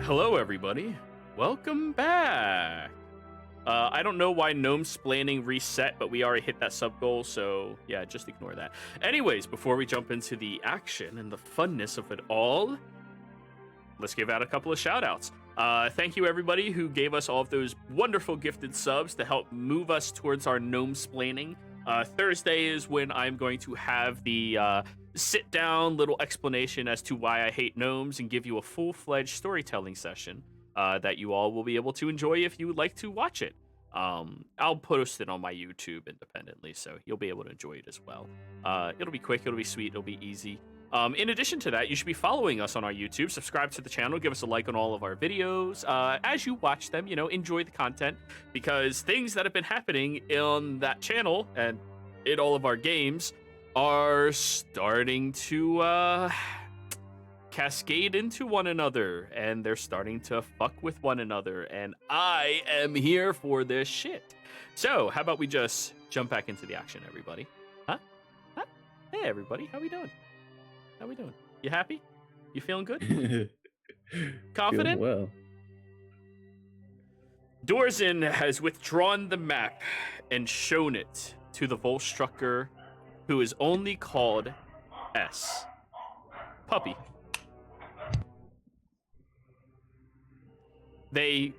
Hello, everybody. Welcome back. I don't know why gnome splaining reset, but we already hit that sub goal, so yeah, just ignore that. Anyways, before we jump into the action and the funness of it all, let's give out a couple of shout outs. Thank you, everybody who gave us all of those wonderful gifted subs to help move us towards our gnome splaining. Thursday is when I'm going to have the sit down little explanation as to why I hate gnomes and give you a full fledged storytelling session that you all will be able to enjoy if you would like to watch it. I'll post it on my YouTube independently, so you'll be able to enjoy it as well. It'll be quick, it'll be sweet, it'll be easy. In addition to that, you should be following us on our YouTube, subscribe to the channel, give us a like on all of our videos. As you watch them, enjoy the content, because things that have been happening on that channel and in all of our games are starting to cascade into one another, and they're starting to fuck with one another, and I am here for this shit. So, how about we just jump back into the action, everybody? Huh? Hey, everybody, how we doing? How we doing? You happy? You feeling good? Confident? Feeling well. Dorzen has withdrawn the map and shown it to the Volstrucker, who is only called S. Puppy. They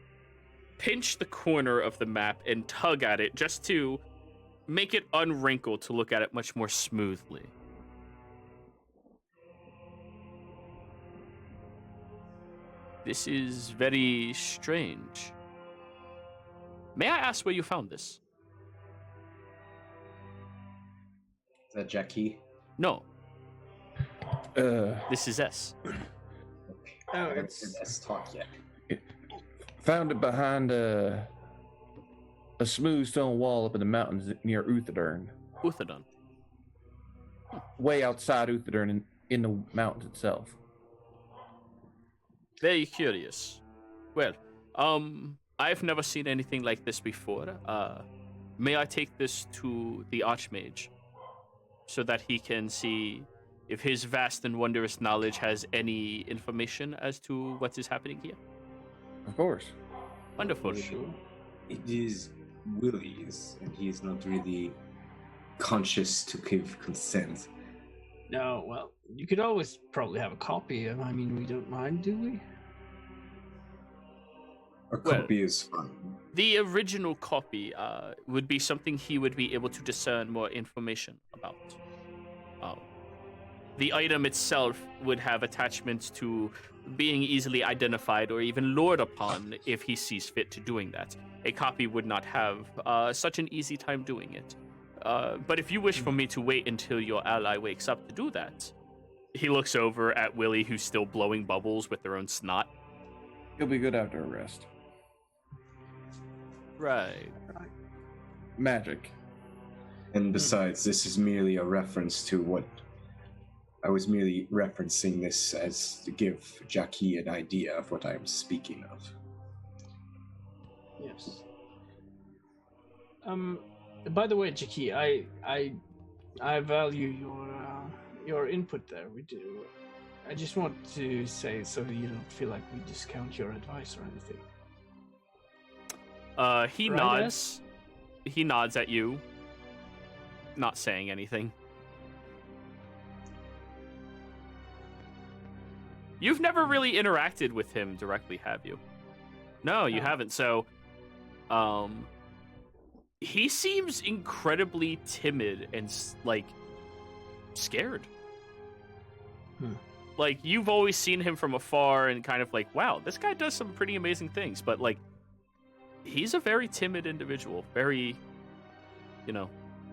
pinch the corner of the map and tug at it just to make it unwrinkled to look at it much more smoothly. This is very strange. May I ask where you found this? Is that Jackie? No. This is S. Okay. Oh, I haven't it's- heard us talk yet. Found it behind a smooth stone wall up in the mountains near Uthadern. Uthadon. Way outside Uthadern in the mountains itself. Very curious. Well, I've never seen anything like this before. May I take this to the Archmage so that he can see if his vast and wondrous knowledge has any information as to what is happening here? Of course. Wonderful. It is Willie's, and he is not really conscious to give consent. No, well, you could always probably have a copy. I mean, we don't mind, do we? A Well- copy is fine. The original copy would be something he would be able to discern more information about. The item itself would have attachments to being easily identified or even lured upon if he sees fit to doing that. A copy would not have such an easy time doing it. But if you wish for me to wait until your ally wakes up to do that, he looks over at Willie, who's still blowing bubbles with their own snot. He'll be good after a rest. Right. Magic. And besides, this is merely a reference to what I was merely referencing this as to give Jackie an idea of what I'm speaking of. Yes. By the way, Jackie, I value your input there. We do. I just want to say so you don't feel like we discount your advice or anything. He Right, nods. He nods at you, not saying anything. You've never really interacted with him directly, have you? No, you No. haven't. So, he seems incredibly timid and scared. Like, you've always seen him from afar and kind of like, wow, this guy does some pretty amazing things, but like, he's a very timid individual, very,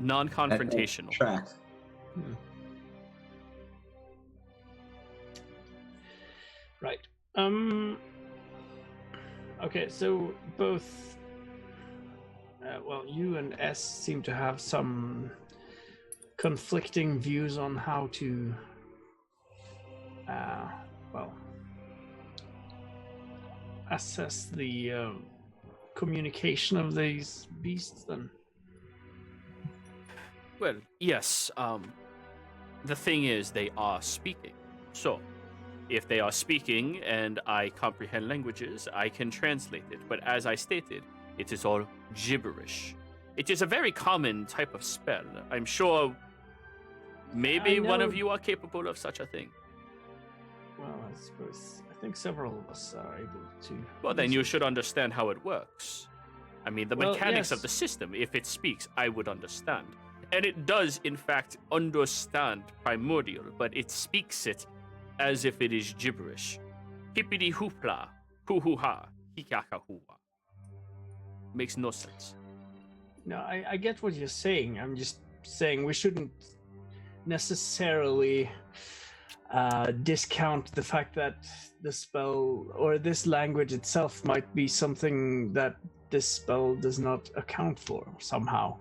non-confrontational. Track. Right. Okay, so both. Well, you and S seem to have some conflicting views on how to. Assess the communication of these beasts. Then. Well, yes. The thing is, they are speaking. So, If they are speaking and I comprehend languages, I can translate it. But as I stated, it is all gibberish. It is a very common type of spell. I'm sure maybe one of you are capable of such a thing. Well, I think several of us are able to. Well, then you should understand how it works. I mean, the mechanics of the system, if it speaks, I would understand. And it does, in fact, understand primordial, but it speaks it as if it is gibberish. Hippity hoopla, hoo hoo ha, hikaka hooa. Makes no sense. No, I get what you're saying. I'm just saying we shouldn't necessarily discount the fact that the spell or this language itself might be something that this spell does not account for somehow.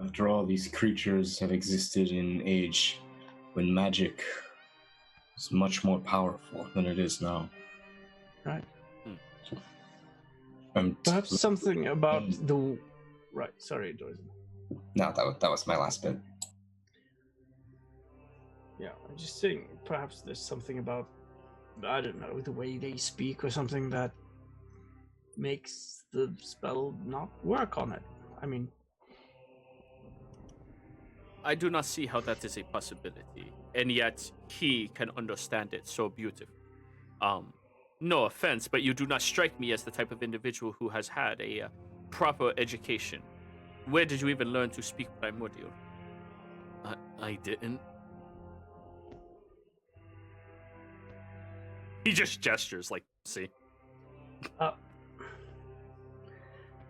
After all, these creatures have existed in an age when magic was much more powerful than it is now. Right. Perhaps something about the... Right, sorry, Dorzen. No, that was my last bit. Yeah, I'm just saying, perhaps there's something about, I don't know, the way they speak or something that makes the spell not work on it. I mean... I do not see how that is a possibility, and yet he can understand it so beautifully. No offense, but you do not strike me as the type of individual who has had a proper education. Where did you even learn to speak primordial? I didn't. He just gestures like, see?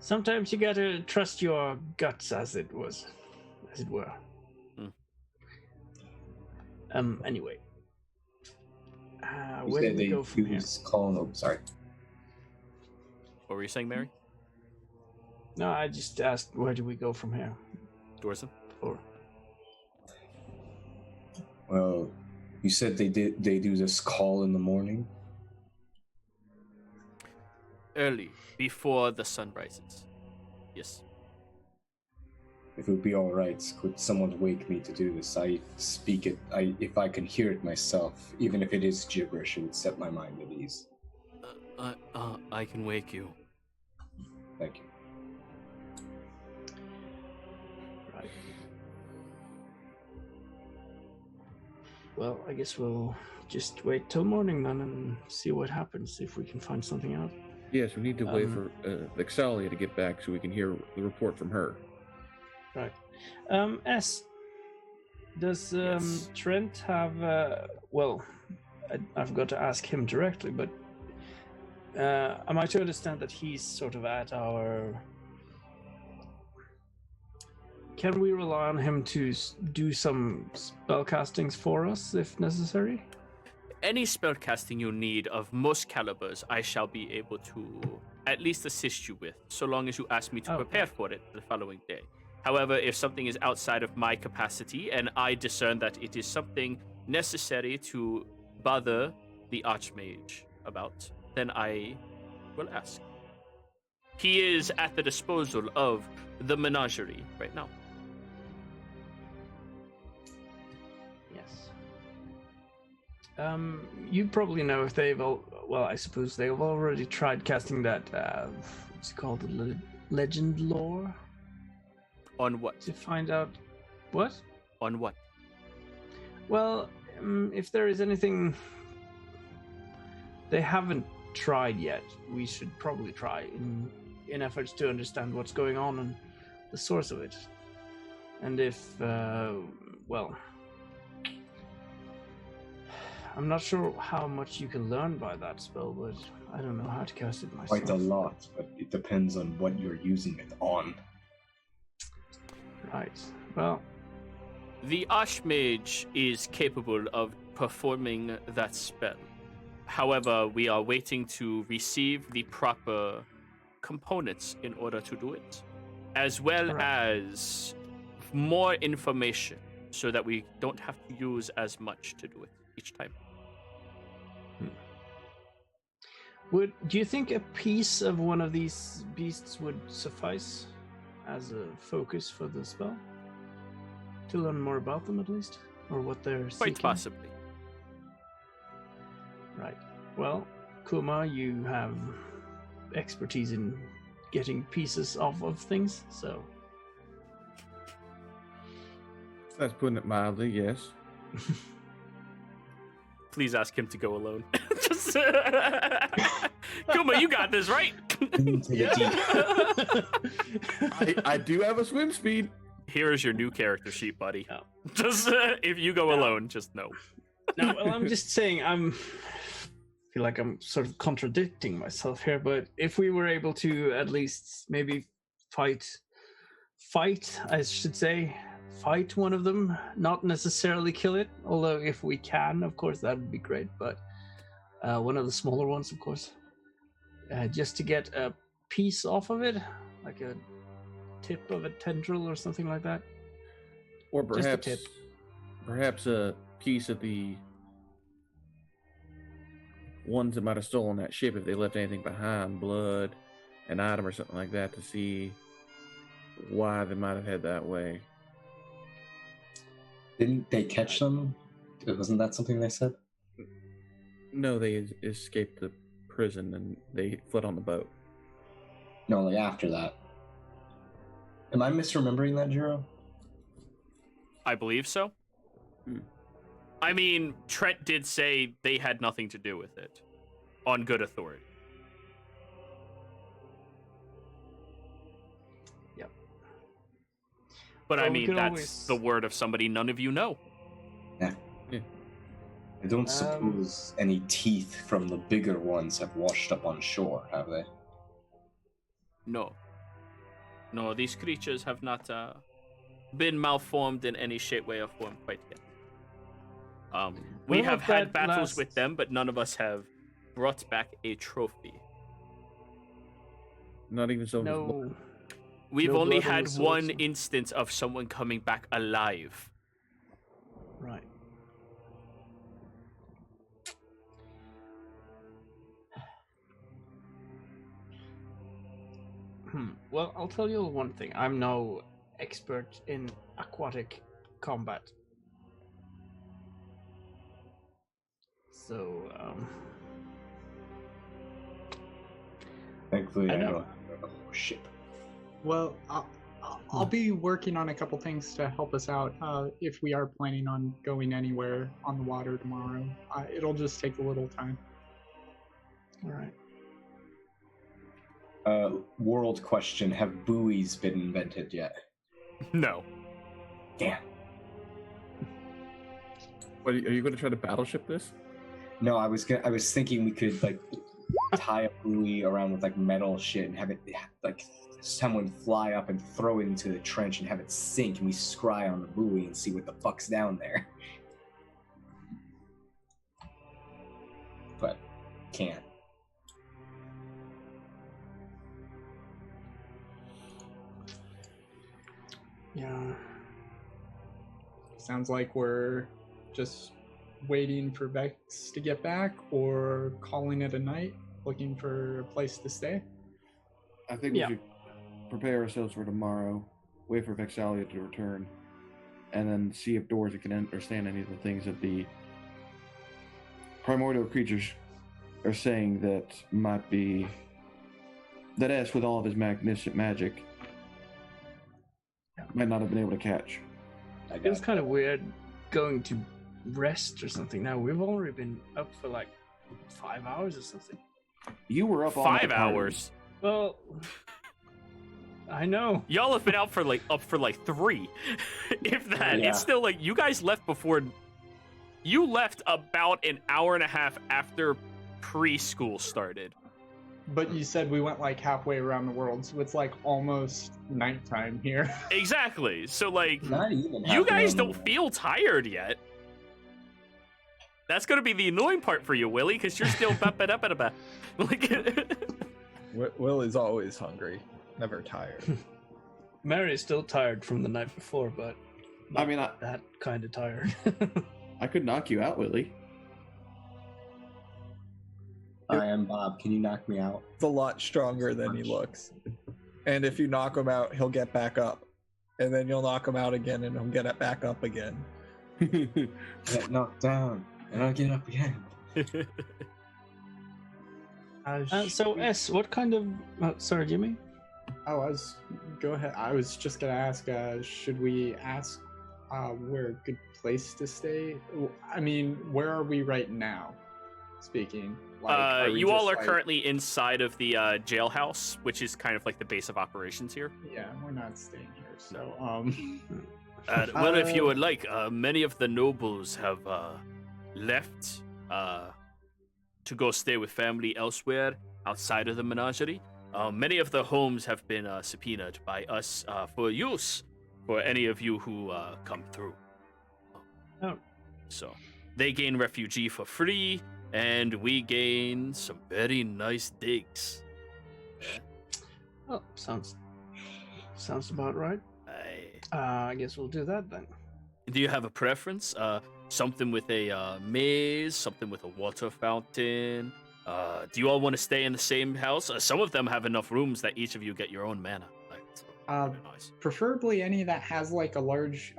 Sometimes you gotta trust your guts, as it were. Anyway. Where do we go from here? Sorry. What were you saying, Mary? No, I just asked, where do we go from here? Dorson? Well, you said they do this call in the morning? Early, before the sun rises. Yes. If it would be all right, could someone wake me to do this? I speak it. If I can hear it myself, even if it is gibberish, it would set my mind at ease. I can wake you. Thank you. Right. Well, I guess we'll just wait till morning then and see what happens, see if we can find something out. Yes, we need to wait for Exalia to get back so we can hear the report from her. Right. Does Yes. Trent have... well, I've got to ask him directly, but am I to understand that he's sort of at our... Can we rely on him to do some spell castings for us, if necessary? Any spellcasting you need of most calibers, I shall be able to at least assist you with, so long as you ask me to prepare for it the following day. However, if something is outside of my capacity and I discern that it is something necessary to bother the Archmage about, then I will ask. He is at the disposal of the menagerie right now. Yes. You probably know if they've well, I suppose they've already tried casting that, what's it called, legend lore? On what? To find out... What? On what? Well, if there is anything they haven't tried yet, we should probably try in efforts to understand what's going on and the source of it. And if, well... I'm not sure how much you can learn by that spell, but I don't know how to cast it myself. Quite a lot, but it depends on what you're using it on. Right. Well... The Archmage is capable of performing that spell. However, we are waiting to receive the proper components in order to do it, as well as more information so that we don't have to use as much to do it each time. Do you think a piece of one of these beasts would suffice as a focus for the spell? To learn more about them, at least? or what they're Quite seeking? possibly. Right. Well, Kuma, you have expertise in getting pieces off of things, so That's putting it mildly, yes. Please ask him to go alone. Just Kuma, you got this, right? Into the deep. I do have a swim speed. Here is your new character sheet, buddy. No. Just if you go alone, just know. No, well, I'm just saying, feel like I'm sort of contradicting myself here, but if we were able to at least maybe fight, I should say, fight one of them, not necessarily kill it, although if we can, of course, that would be great, but one of the smaller ones, of course, just to get a piece off of it, like a tip of a tendril or something like that. Or Just a perhaps, tip. perhaps a piece of the ones that might have stolen that ship, if they left anything behind, blood, an item or something like that, to see why they might have head that way. Didn't they catch them? Wasn't that something they said? No, they escaped the prison and they fled on the boat. No, like after that. Am I misremembering that, Jiro? I believe so. Hmm. I mean, Trent did say they had nothing to do with it, on good authority. Yep. But I Well, we mean, could that's always- the word of somebody none of you know. I don't suppose any teeth from the bigger ones have washed up on shore, have they? No. No, these creatures have not been malformed in any shape, way, or form quite yet. We What have about had that battles last- with them, but none of us have brought back a trophy. Not even so. No. We've No only blood on had the swords, one so- instance of someone coming back alive. Right. Well, I'll tell you one thing. I'm no expert in aquatic combat. So, Thankfully, I I know. don't have a whole ship. Well, I'll be working on a couple things to help us out if we are planning on going anywhere on the water tomorrow. It'll just take a little time. all right. World question: have buoys been invented yet? No. Damn. What, are you going to try to battleship this? No, I was thinking we could like tie a buoy around with like metal shit and have it like someone fly up and throw it into the trench and have it sink, and we scry on the buoy and see what the fuck's down there. But can't. Yeah. Sounds like we're just waiting for Vex to get back or calling it a night, looking for a place to stay. I think Yeah. we should prepare ourselves for tomorrow, wait for Vexalia to return, and then see if Dorza can understand any of the things that the primordial creatures are saying that might be that S, with all of his magnificent magic, might not have been able to catch. I It was got kind of weird going to rest or something. Now we've already been up for like 5 hours or something. You were up all night 5 partying. hours. Well, I know. Y'all have been up for like 3. If that. Yeah. It's still like you guys left before. You left about an hour and a half after preschool started. But you said we went like halfway around the world, so it's like almost nighttime here. Exactly. So like not even. you guys halfway don't on the- feel tired yet. That's gonna be the annoying part for you, Willie, because you're still ba-ba-da-ba-da-ba. Like Willie's always hungry, never tired. Mary's still tired from the night before, but I mean, that kind of tired. I could knock you out, Willie. I am Bob. Can you knock me out? It's a lot stronger than he looks. And if you knock him out, he'll get back up. And then you'll knock him out again and he'll get it back up again. Get knocked down, and I'll get up again. So S, what kind of? Sorry, Jimmy. Go ahead. I was just gonna ask. Should we ask where a good place to stay? I mean, where are we right now? Speaking. Like, you all are currently inside of the jailhouse, which is kind of like the base of operations here. Yeah, we're not staying here. So, Well, if you would like, many of the nobles have left to go stay with family elsewhere outside of the menagerie. Many of the homes have been subpoenaed by us for use for any of you who come through. Oh. So they gain refugee for free, and we gain some very nice digs. Oh, sounds about right. I guess we'll do that then. Do you have a preference? Something with a maze, something with a water fountain. Do you all want to stay in the same house? Some of them have enough rooms that each of you get your own mana. Nice. Preferably any that has like a large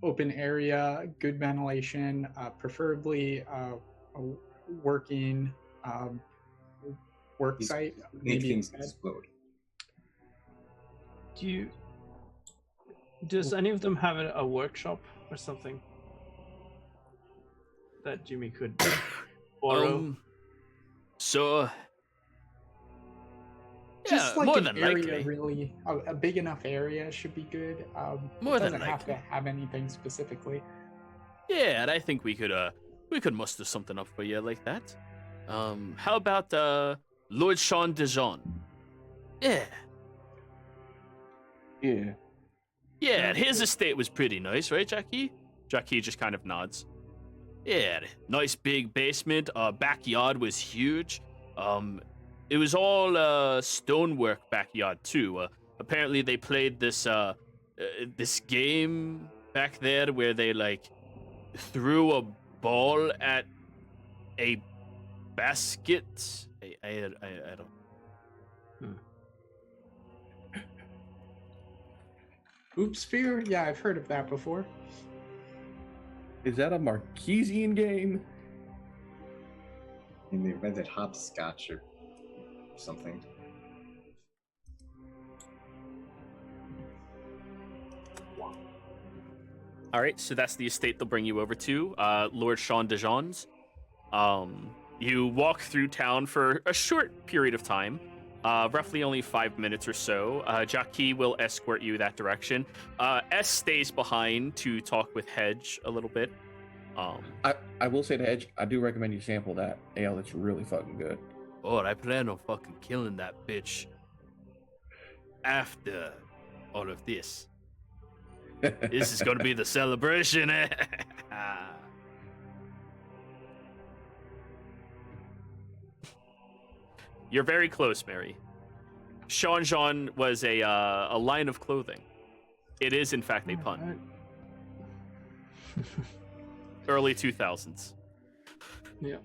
open area, good ventilation, preferably a working work site. Make Maybe things explode. Does any of them have a workshop or something that Jimmy could borrow? Just like more an than area, likely. really, a big enough area should be good. More it than doesn't have to likely. have anything specifically. Yeah, and I think we could muster something up for you like that. How about Lord Sean Dijon? Yeah. Yeah. Yeah, his estate was pretty nice, right, Jackie? Jackie just kind of nods. Yeah, nice big basement. Backyard was huge. It was all stonework backyard too. Apparently they played this this game back there where they like threw a ball at a basket. I don't. Oops Sphere? Yeah, I've heard of that before. Is that a Marquesian game? And they invented hopscotch or something. All right, so that's the estate they'll bring you over to, Lord Sean Dijon's. You walk through town for a short period of time, roughly only 5 minutes or so. Jackie will escort you that direction. S stays behind to talk with Hedge a little bit. I will say to Hedge, I do recommend you sample that ale. It's really fucking good. Oh, I plan on fucking killing that bitch after all of this. This is gonna be the celebration. You're very close, Mary. Sean Jean was a line of clothing. It is, in fact, a pun. Early 2000s. Yeah.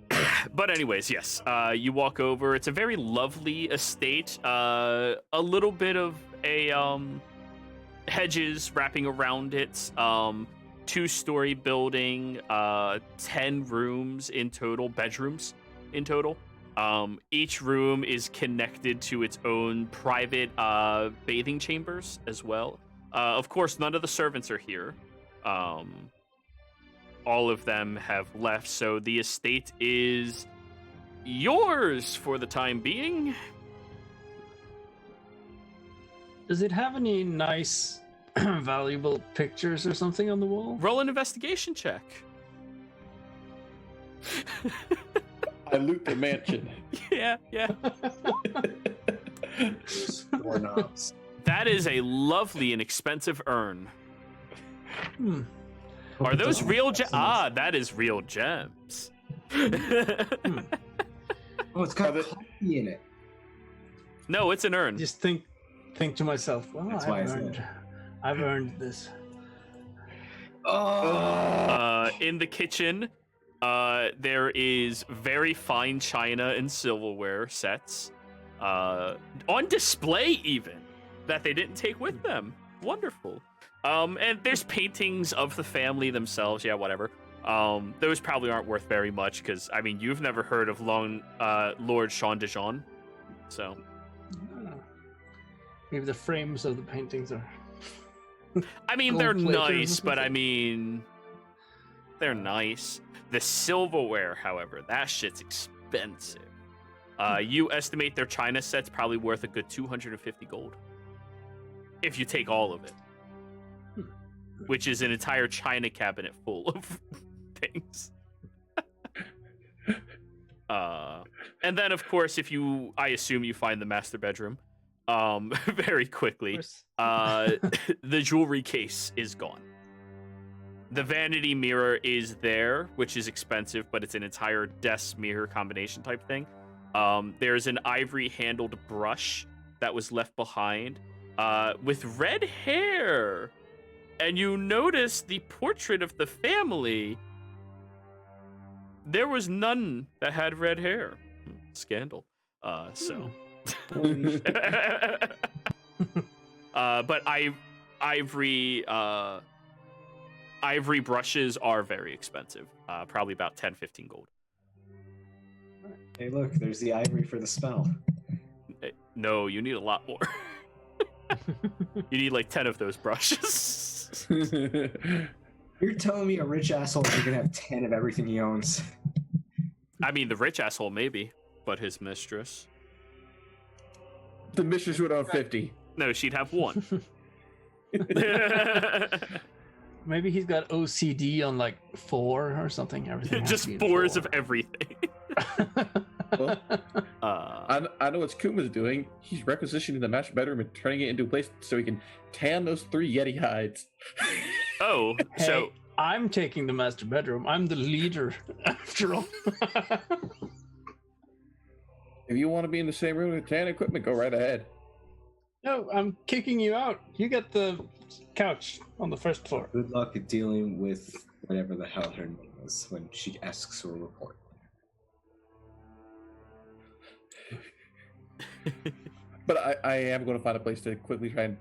But anyways, yes. You walk over. It's a very lovely estate. A little bit of a hedges wrapping around it. 2-story building. 10 rooms in total. Bedrooms in total. Each room is connected to its own private bathing chambers as well. Of course, none of the servants are here. All of them have left, so the estate is yours for the time being. Does it have any nice, valuable pictures or something on the wall? Roll an investigation check. I loot the mansion. Yeah. Doorknobs. That is a lovely and expensive urn. Hmm. Are those real gems? Ah, that is real gems. Oh, it's got coffee in it. No, it's an urn. Just think to myself, well, That's why it's I've earned this. Oh, In the kitchen, there is very fine china and silverware sets. On display even, that they didn't take with them. Wonderful. And there's paintings of the family themselves. Yeah, whatever. Those probably aren't worth very much because I mean you've never heard of Lord Sean de Jean, so. Maybe the frames of the paintings are. I mean, they're Gold-plated or nice, but I something. mean, they're nice. The silverware, however, that shit's expensive. You estimate their china set's probably worth a good 250 gold. If you take all of it. Which is an entire china cabinet full of things. And then, of course, I assume you find the master bedroom very quickly. The jewelry case is gone. The vanity mirror is there, which is expensive, but it's an entire desk mirror combination type thing. There's an ivory-handled brush that was left behind with red hair. And you notice the portrait of the family. There was none that had red hair. Scandal. But ivory brushes are very expensive. Probably about 10, 15 gold. Hey, look, there's the ivory for the spell. No, you need a lot more. You need like 10 of those brushes. You're telling me a rich asshole is gonna have 10 of everything he owns? I mean, the rich asshole maybe, but his mistress. The mistress would have 50. No, she'd have one. Maybe he's got OCD on like 4 or something. Everything has Just to be in 4s 4. of everything. Well, I know what Kuma's doing. He's requisitioning the master bedroom and turning it into a place so he can tan those 3 Yeti hides. Oh, Hey, so I'm taking the master bedroom. I'm the leader, after all. If you want to be in the same room with tan equipment, go right ahead. No, I'm kicking you out. You get the couch on the first floor. Good luck at dealing with whatever the hell her name is when she asks for a report. But I am going to find a place to quickly try and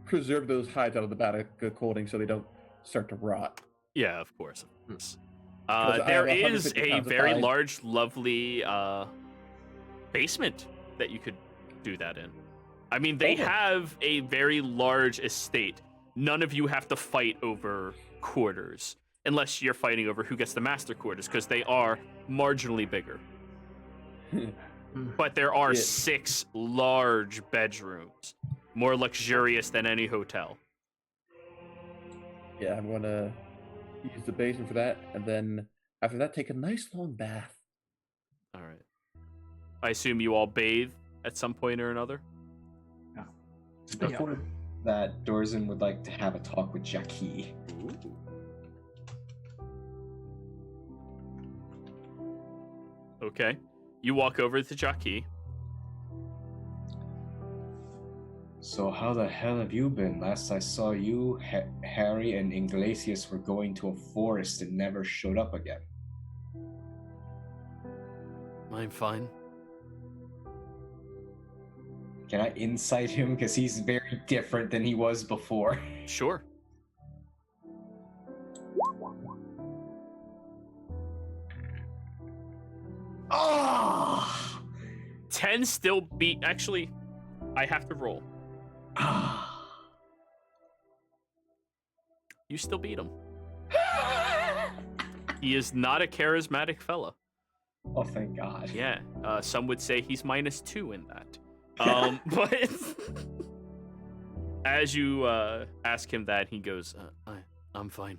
preserve those hides out of the bad holding so they don't start to rot. yeah, of course. I There have is 150 a pounds of very hide. large, lovely basement that you could do that in. I mean, they Oh. have a very large estate. None of you have to fight over quarters, unless you're fighting over who gets the master quarters, because they are marginally bigger. But there are Yeah. 6 large bedrooms, more luxurious than any hotel. Yeah, I'm going to use the basement for that, and then after that, take a nice long bath. All right. I assume you all bathe at some point or another? Before that, Dorzan would like to have a talk with Jackie. Okay. You walk over to Jackie. So how the hell have you been? Last I saw you, Harry and Iglesias were going to a forest and never showed up again. I'm fine. Can I insight him? Because he's very different than he was before. Sure. Ah! 10 still beat. Actually, I have to roll. You still beat him. He is not a charismatic fella. Oh, thank God. Yeah. Some would say he's -2 in that. But as you ask him that, he goes, I'm fine.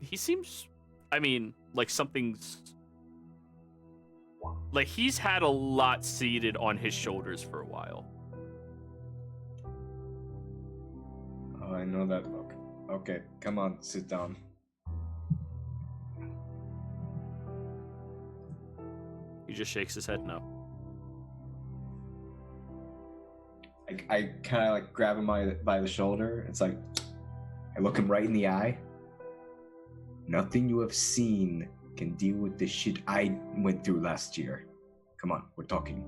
He seems, I mean, like something's, like he's had a lot seated on his shoulders for a while. Oh, I know that look. Okay, come on, sit down. He just shakes his head no. I kind of like grab him by the shoulder. It's like, I look him right in the eye. Nothing you have seen can deal with the shit I went through last year. Come on, we're talking.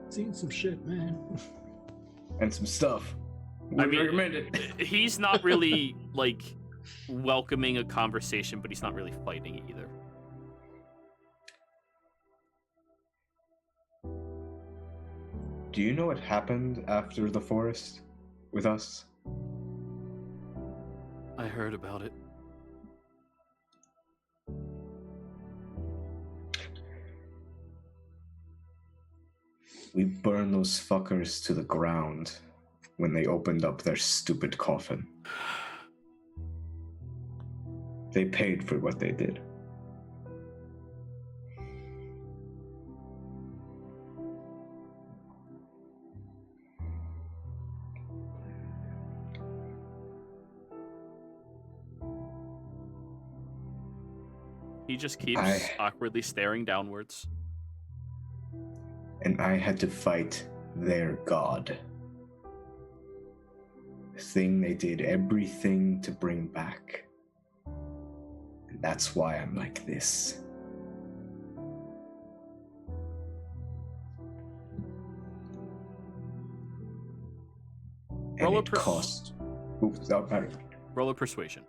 Seen some shit, man. and some stuff. I Would mean, recommend it. he's not really like welcoming a conversation, but he's not really fighting it either. Do you know what happened after the forest with us? I heard about it. We burned those fuckers to the ground when they opened up their stupid coffin. They paid for what they did. He just keeps awkwardly staring downwards. And I had to fight their god. The thing they did everything to bring back. And that's why I'm like this. And Roll a it cost. Oops, oh, I'm Roll a persuasion.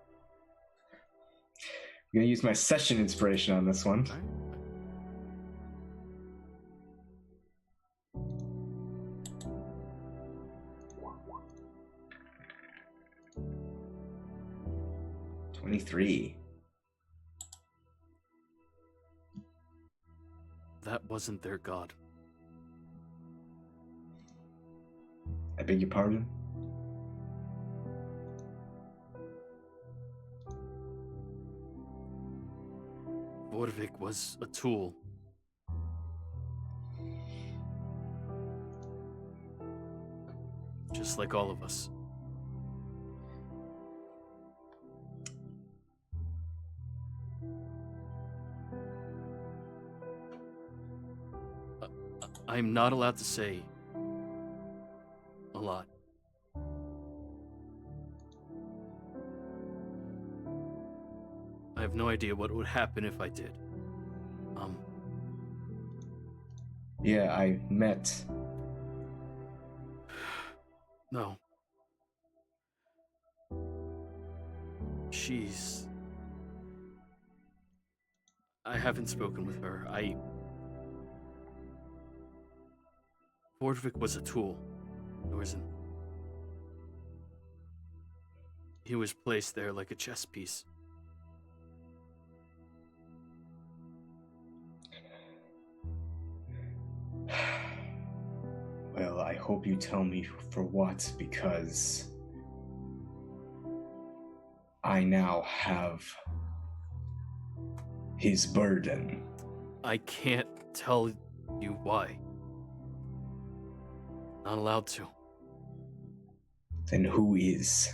gonna use my session inspiration on this one. All right. 23. That wasn't their god. I beg your pardon? Vorvik was a tool. Just like all of us. I'm not allowed to say a lot. I have no idea what would happen if I did. Yeah, I met. No. She's... I haven't spoken with her. Vorvik was a tool. It wasn't... He was placed there like a chess piece. Well, I hope you tell me for what, because I now have his burden. I can't tell you why. Not allowed to. Then who is?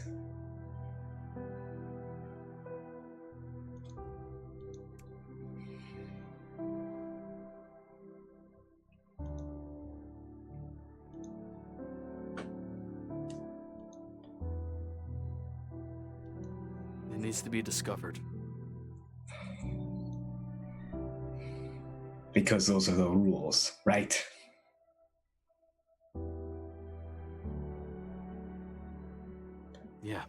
It needs to be discovered. Because those are the rules, right? Yeah.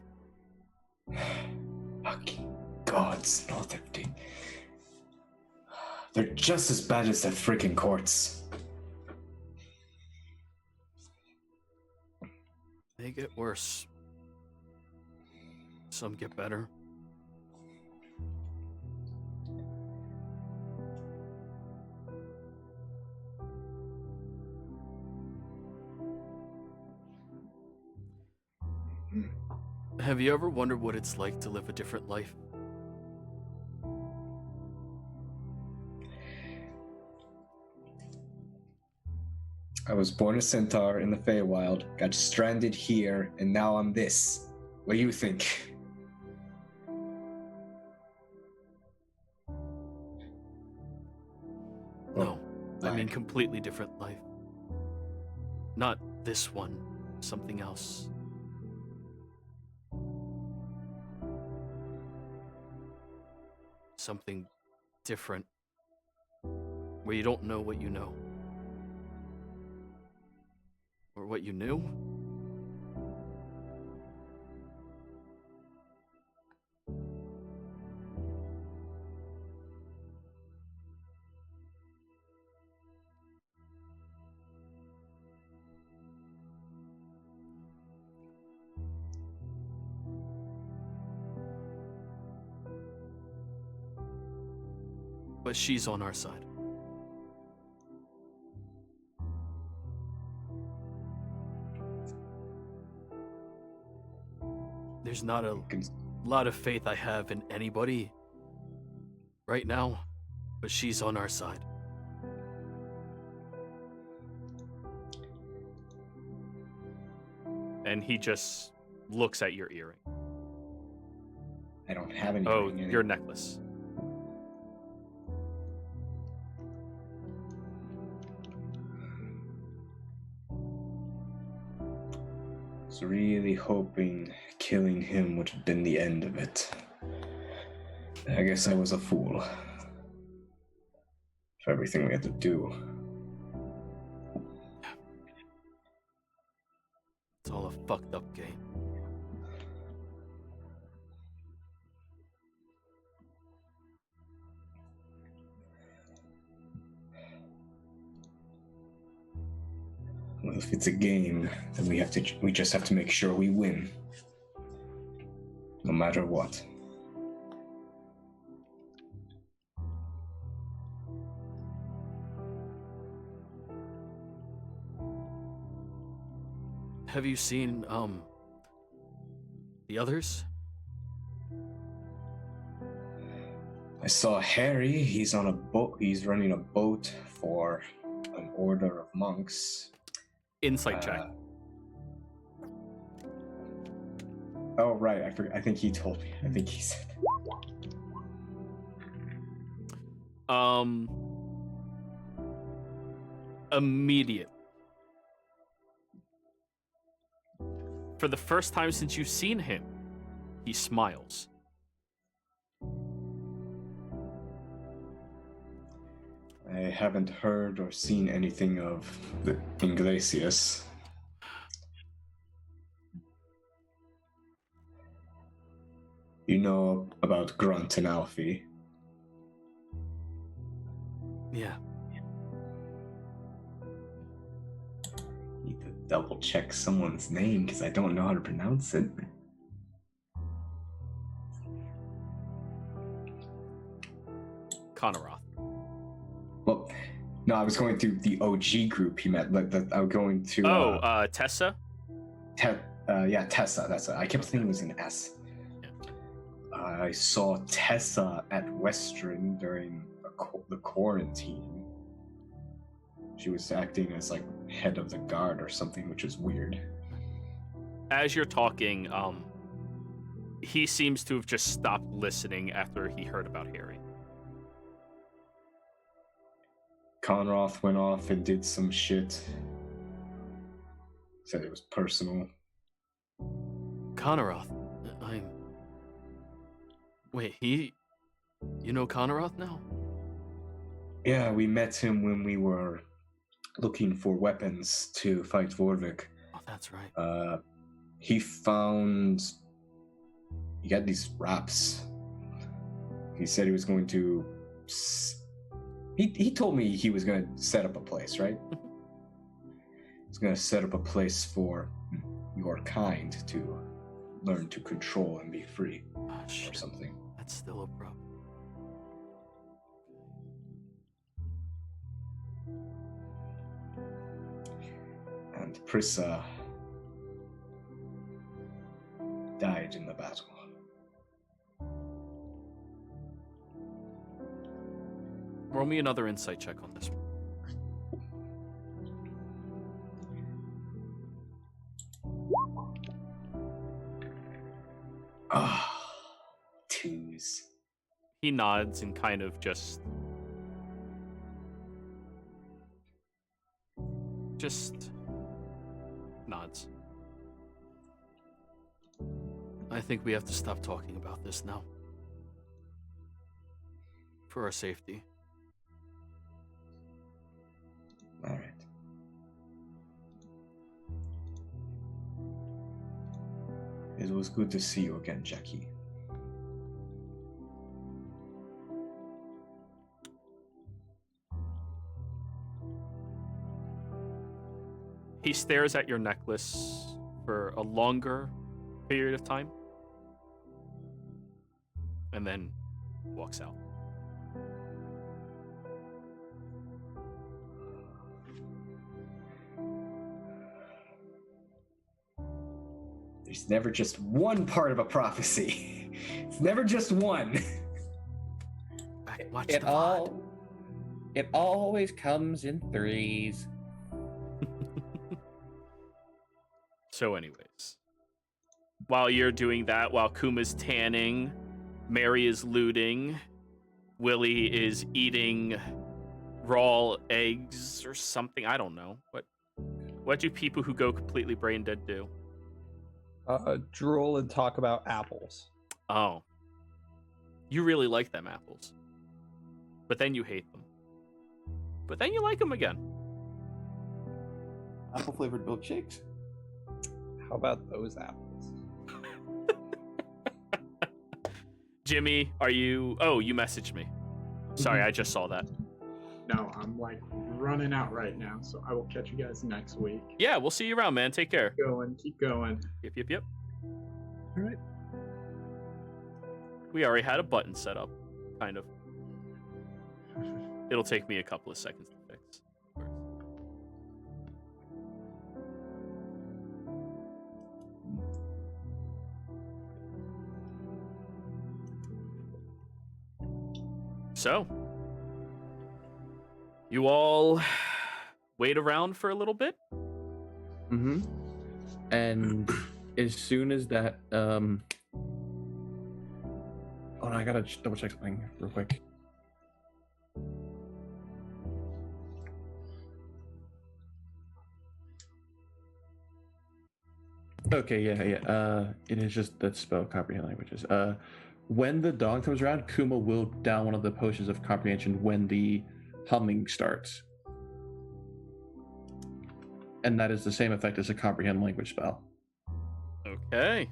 Fucking gods, Northampton. They're just as bad as the freaking courts. They get worse. Some get better. Have you ever wondered what it's like to live a different life? I was born a centaur in the Feywild, got stranded here, and now I'm this. What do you think? No, I mean Like- completely different life. Not this one, something else. Something different. Where you don't know what you know. Or what you knew? But she's on our side. There's not a lot of faith I have in anybody right now, but she's on our side. And he just looks at your earring. I don't have any. Oh, your necklace. Was really hoping killing him would have been the end of it. I guess I was a fool for everything we had to do. It's all a fucked up game. Well, if it's a game, then we just have to make sure we win. No matter what. Have you seen, the others? I saw Harry. He's on a boat. He's running a boat for an order of monks. Insight check. Oh, right. I forgot. I think he told me. I think he said. Immediate. For the first time since you've seen him, he smiles. I haven't heard or seen anything of the Iglesias. You know about Grunt and Alfie? Yeah. Need to double check someone's name because I don't know how to pronounce it. Conoroth. Well, no, I was going through the OG group he met. Like, I was going to. Tessa? Yeah, Tessa. That's it. I kept thinking it was an S. Yeah. I saw Tessa at Western during the quarantine. She was acting as like head of the guard or something, which was weird. As you're talking, he seems to have just stopped listening after he heard about Harry. Conroth went off and did some shit. Said it was personal. Conoroth? Wait, you know Conoroth now? Yeah, we met him when we were looking for weapons to fight Vorvik. Oh, that's right. He got these wraps. He said he was going to. He told me he was going to set up a place, right? He's going to set up a place for your kind to learn to control and be free, or something. That's still a problem. And Prissa died in the battle. Roll me another insight check on this one. Twos. He nods and kind of just nods. I think we have to stop talking about this now. For our safety. All right. It was good to see you again, Jackie. He stares at your necklace for a longer period of time and then walks out. There's never just one part of a prophecy. It's never just one. Watch It the VOD. it always comes in threes. So, anyways, while you're doing that, while Kuma's tanning, Mary is looting, Willie is eating raw eggs or something. I don't know. What do people who go completely brain dead do? Drool and talk about apples. Oh. You really like them apples. But then you hate them. But then you like them again. Apple flavored milkshakes. How about those apples? Jimmy, are you... Oh, you messaged me. Sorry, I just saw that. No, I'm like running out right now, so I will catch you guys next week. Yeah, we'll see you around, man. Take care. Keep going. Yep. All right. We already had a button set up, kind of. It'll take me a couple of seconds to fix. So, you all wait around for a little bit? Mm-hmm. And as soon as that, oh no, I gotta double check something real quick. Okay, yeah. It is just that spell comprehend languages. When the dawn comes around, Kuma will down one of the potions of comprehension when the humming starts. And that is the same effect as a comprehend language spell. Okay.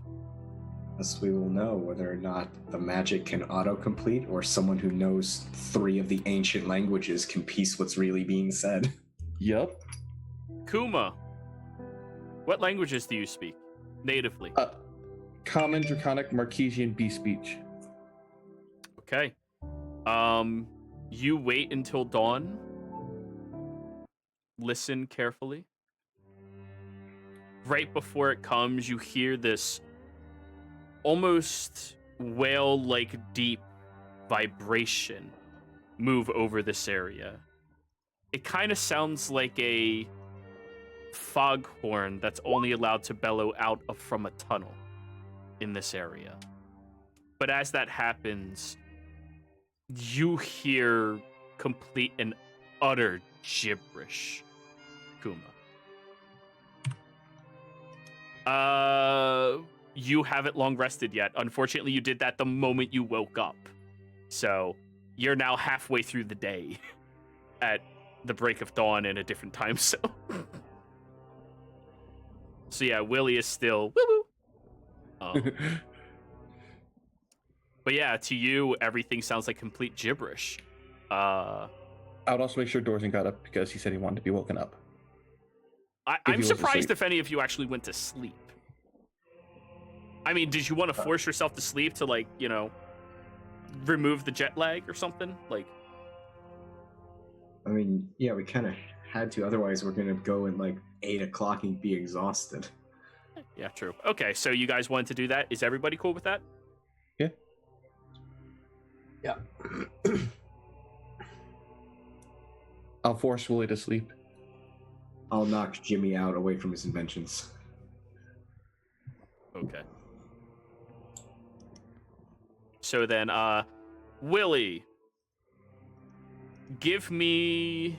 Thus we will know whether or not the magic can auto-complete or someone who knows 3 of the ancient languages can piece what's really being said. Yup. Kuma, what languages do you speak natively? Common, Draconic, Marquesian, Beast Speech. Okay. You wait until dawn. Listen carefully. Right before it comes, you hear this almost whale-like deep vibration move over this area. It kind of sounds like a foghorn that's only allowed to bellow out from a tunnel in this area. But as that happens, you hear complete and utter gibberish, Kuma. You haven't long rested yet. Unfortunately, you did that the moment you woke up. So, you're now halfway through the day at the break of dawn in a different time zone. So yeah, Willie is still woo-woo. But yeah, to you, everything sounds like complete gibberish. I would also make sure Dorzen got up because he said he wanted to be woken up. I'm surprised if any of you actually went to sleep. I mean, did you want to force yourself to sleep to, like, you know, remove the jet lag or something? Like, I mean, yeah, we kind of had to. Otherwise, we're going to go at like 8 o'clock and be exhausted. yeah, true. Okay, so you guys wanted to do that. Is everybody cool with that? Yeah. Yeah. I'll force Willie to sleep. I'll knock Jimmy out away from his inventions. Okay. So then, Willie, give me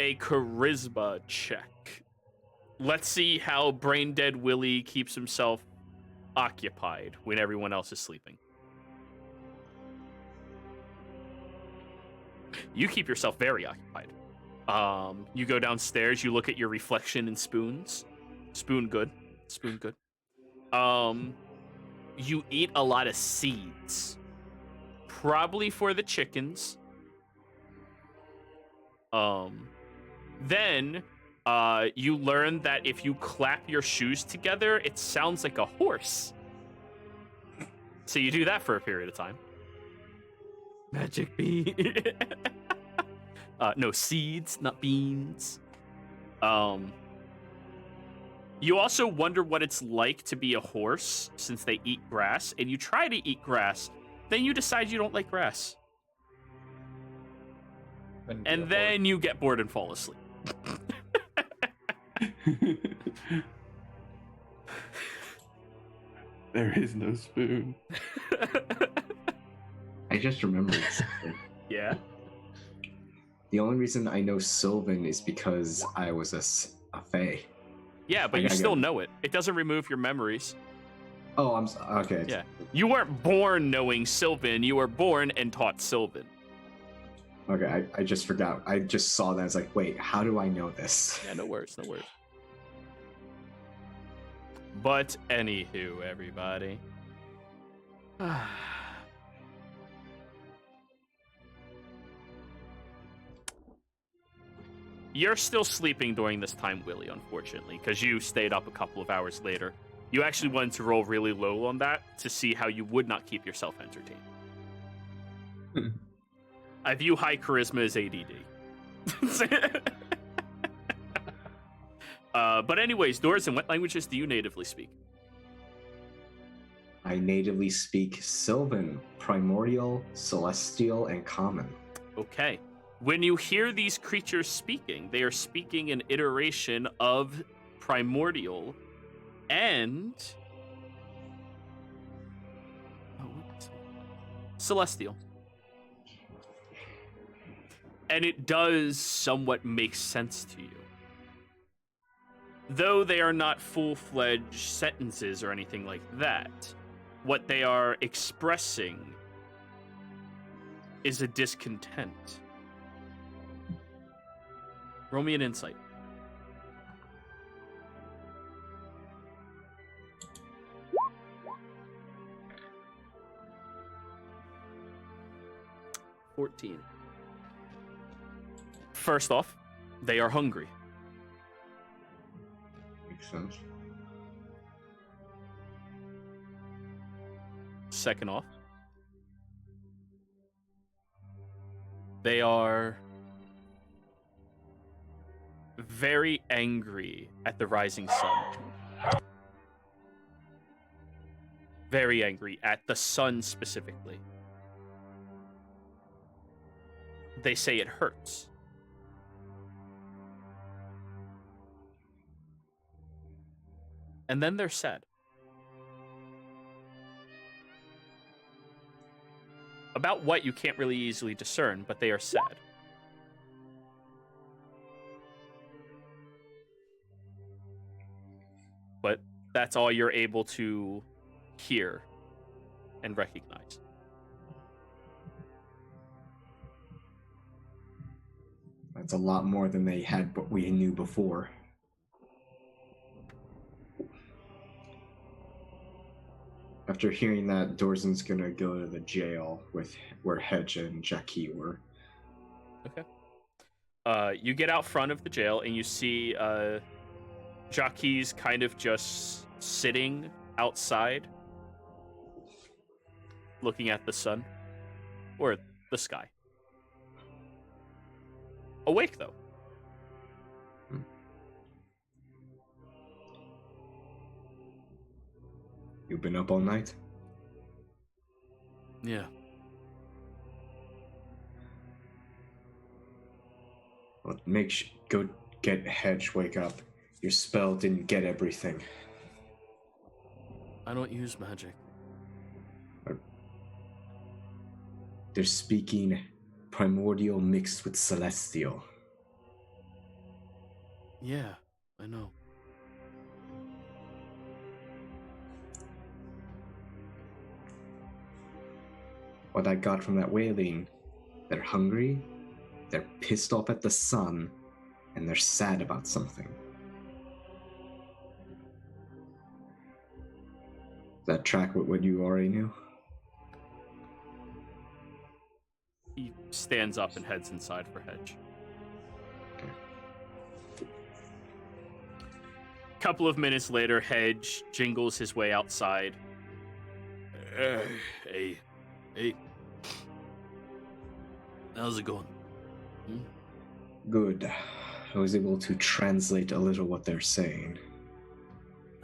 a charisma check. Let's see how brain dead Willie keeps himself occupied when everyone else is sleeping. You keep yourself very occupied. You go downstairs, you look at your reflection in spoons. Spoon good. Spoon good. You eat a lot of seeds. Probably for the chickens. Then you learn that if you clap your shoes together, it sounds like a horse. So you do that for a period of time. Magic bean. No, seeds, not beans. You also wonder what it's like to be a horse since they eat grass, and you try to eat grass, then you decide you don't like grass. And then you get bored and fall asleep. There is no spoon. I just remembered something. Yeah? The only reason I know Sylvan is because I was a fae. Yeah, but you still know it. It doesn't remove your memories. Oh, okay. Yeah. You weren't born knowing Sylvan. You were born and taught Sylvan. Okay, I just forgot. I just saw that. I was like, wait, how do I know this? Yeah, no worries, no worries. But anywho, everybody. You're still sleeping during this time, Willie, unfortunately, because you stayed up a couple of hours later. You actually wanted to roll really low on that to see how you would not keep yourself entertained. I view high charisma as ADD. But anyways, Dorson, what languages do you natively speak? I natively speak Sylvan, Primordial, Celestial, and Common. Okay. When you hear these creatures speaking, they are speaking an iteration of Primordial and Celestial. And it does somewhat make sense to you. Though they are not full-fledged sentences or anything like that, what they are expressing is a discontent. Roll me an insight. $14. First off, they are hungry. Makes sense. Second off, they are very angry at the rising sun. Very angry at the sun specifically. They say it hurts. And then they're sad. About what you can't really easily discern, but they are sad. But that's all you're able to hear and recognize. That's a lot more than they had, but we knew before. After hearing that, Dorzen's gonna go to the jail with where Hedge and Jackie were. Okay. You get out front of the jail and you see Jackie's kind of just sitting outside, looking at the sun or the sky. Awake though. You've been up all night? Yeah. Well, go get Hedge, wake up. Your spell didn't get everything. I don't use magic. They're speaking Primordial mixed with Celestial. Yeah, I know. What I got from that wailing, they're hungry, they're pissed off at the sun, and they're sad about something. Does that track with what you already knew? He stands up and heads inside for Hedge. A couple of minutes later, Hedge jingles his way outside. Hey. How's it going? Good. I was able to translate a little what they're saying.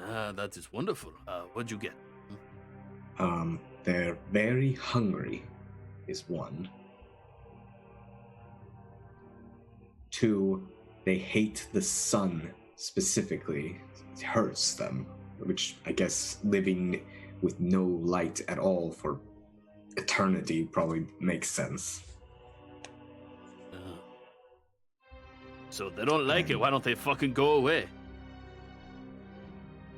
That is wonderful. What'd you get? They're very hungry, is one. 2, they hate the sun specifically. It hurts them, which I guess living with no light at all for eternity probably makes sense. So they don't like it. Why don't they fucking go away?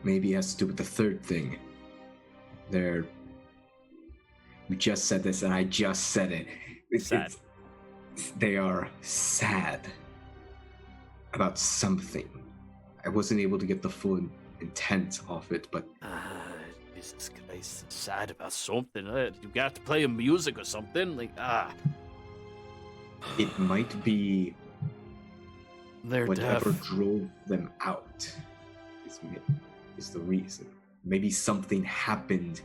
Maybe it has to do with the third thing. We just said this, and I just said it. Sad. They are sad about something. I wasn't able to get the full intent of it, but Jesus Christ, sad about something. You got to play music or something. it might be They're whatever deaf. drove them out is the reason. Maybe something happened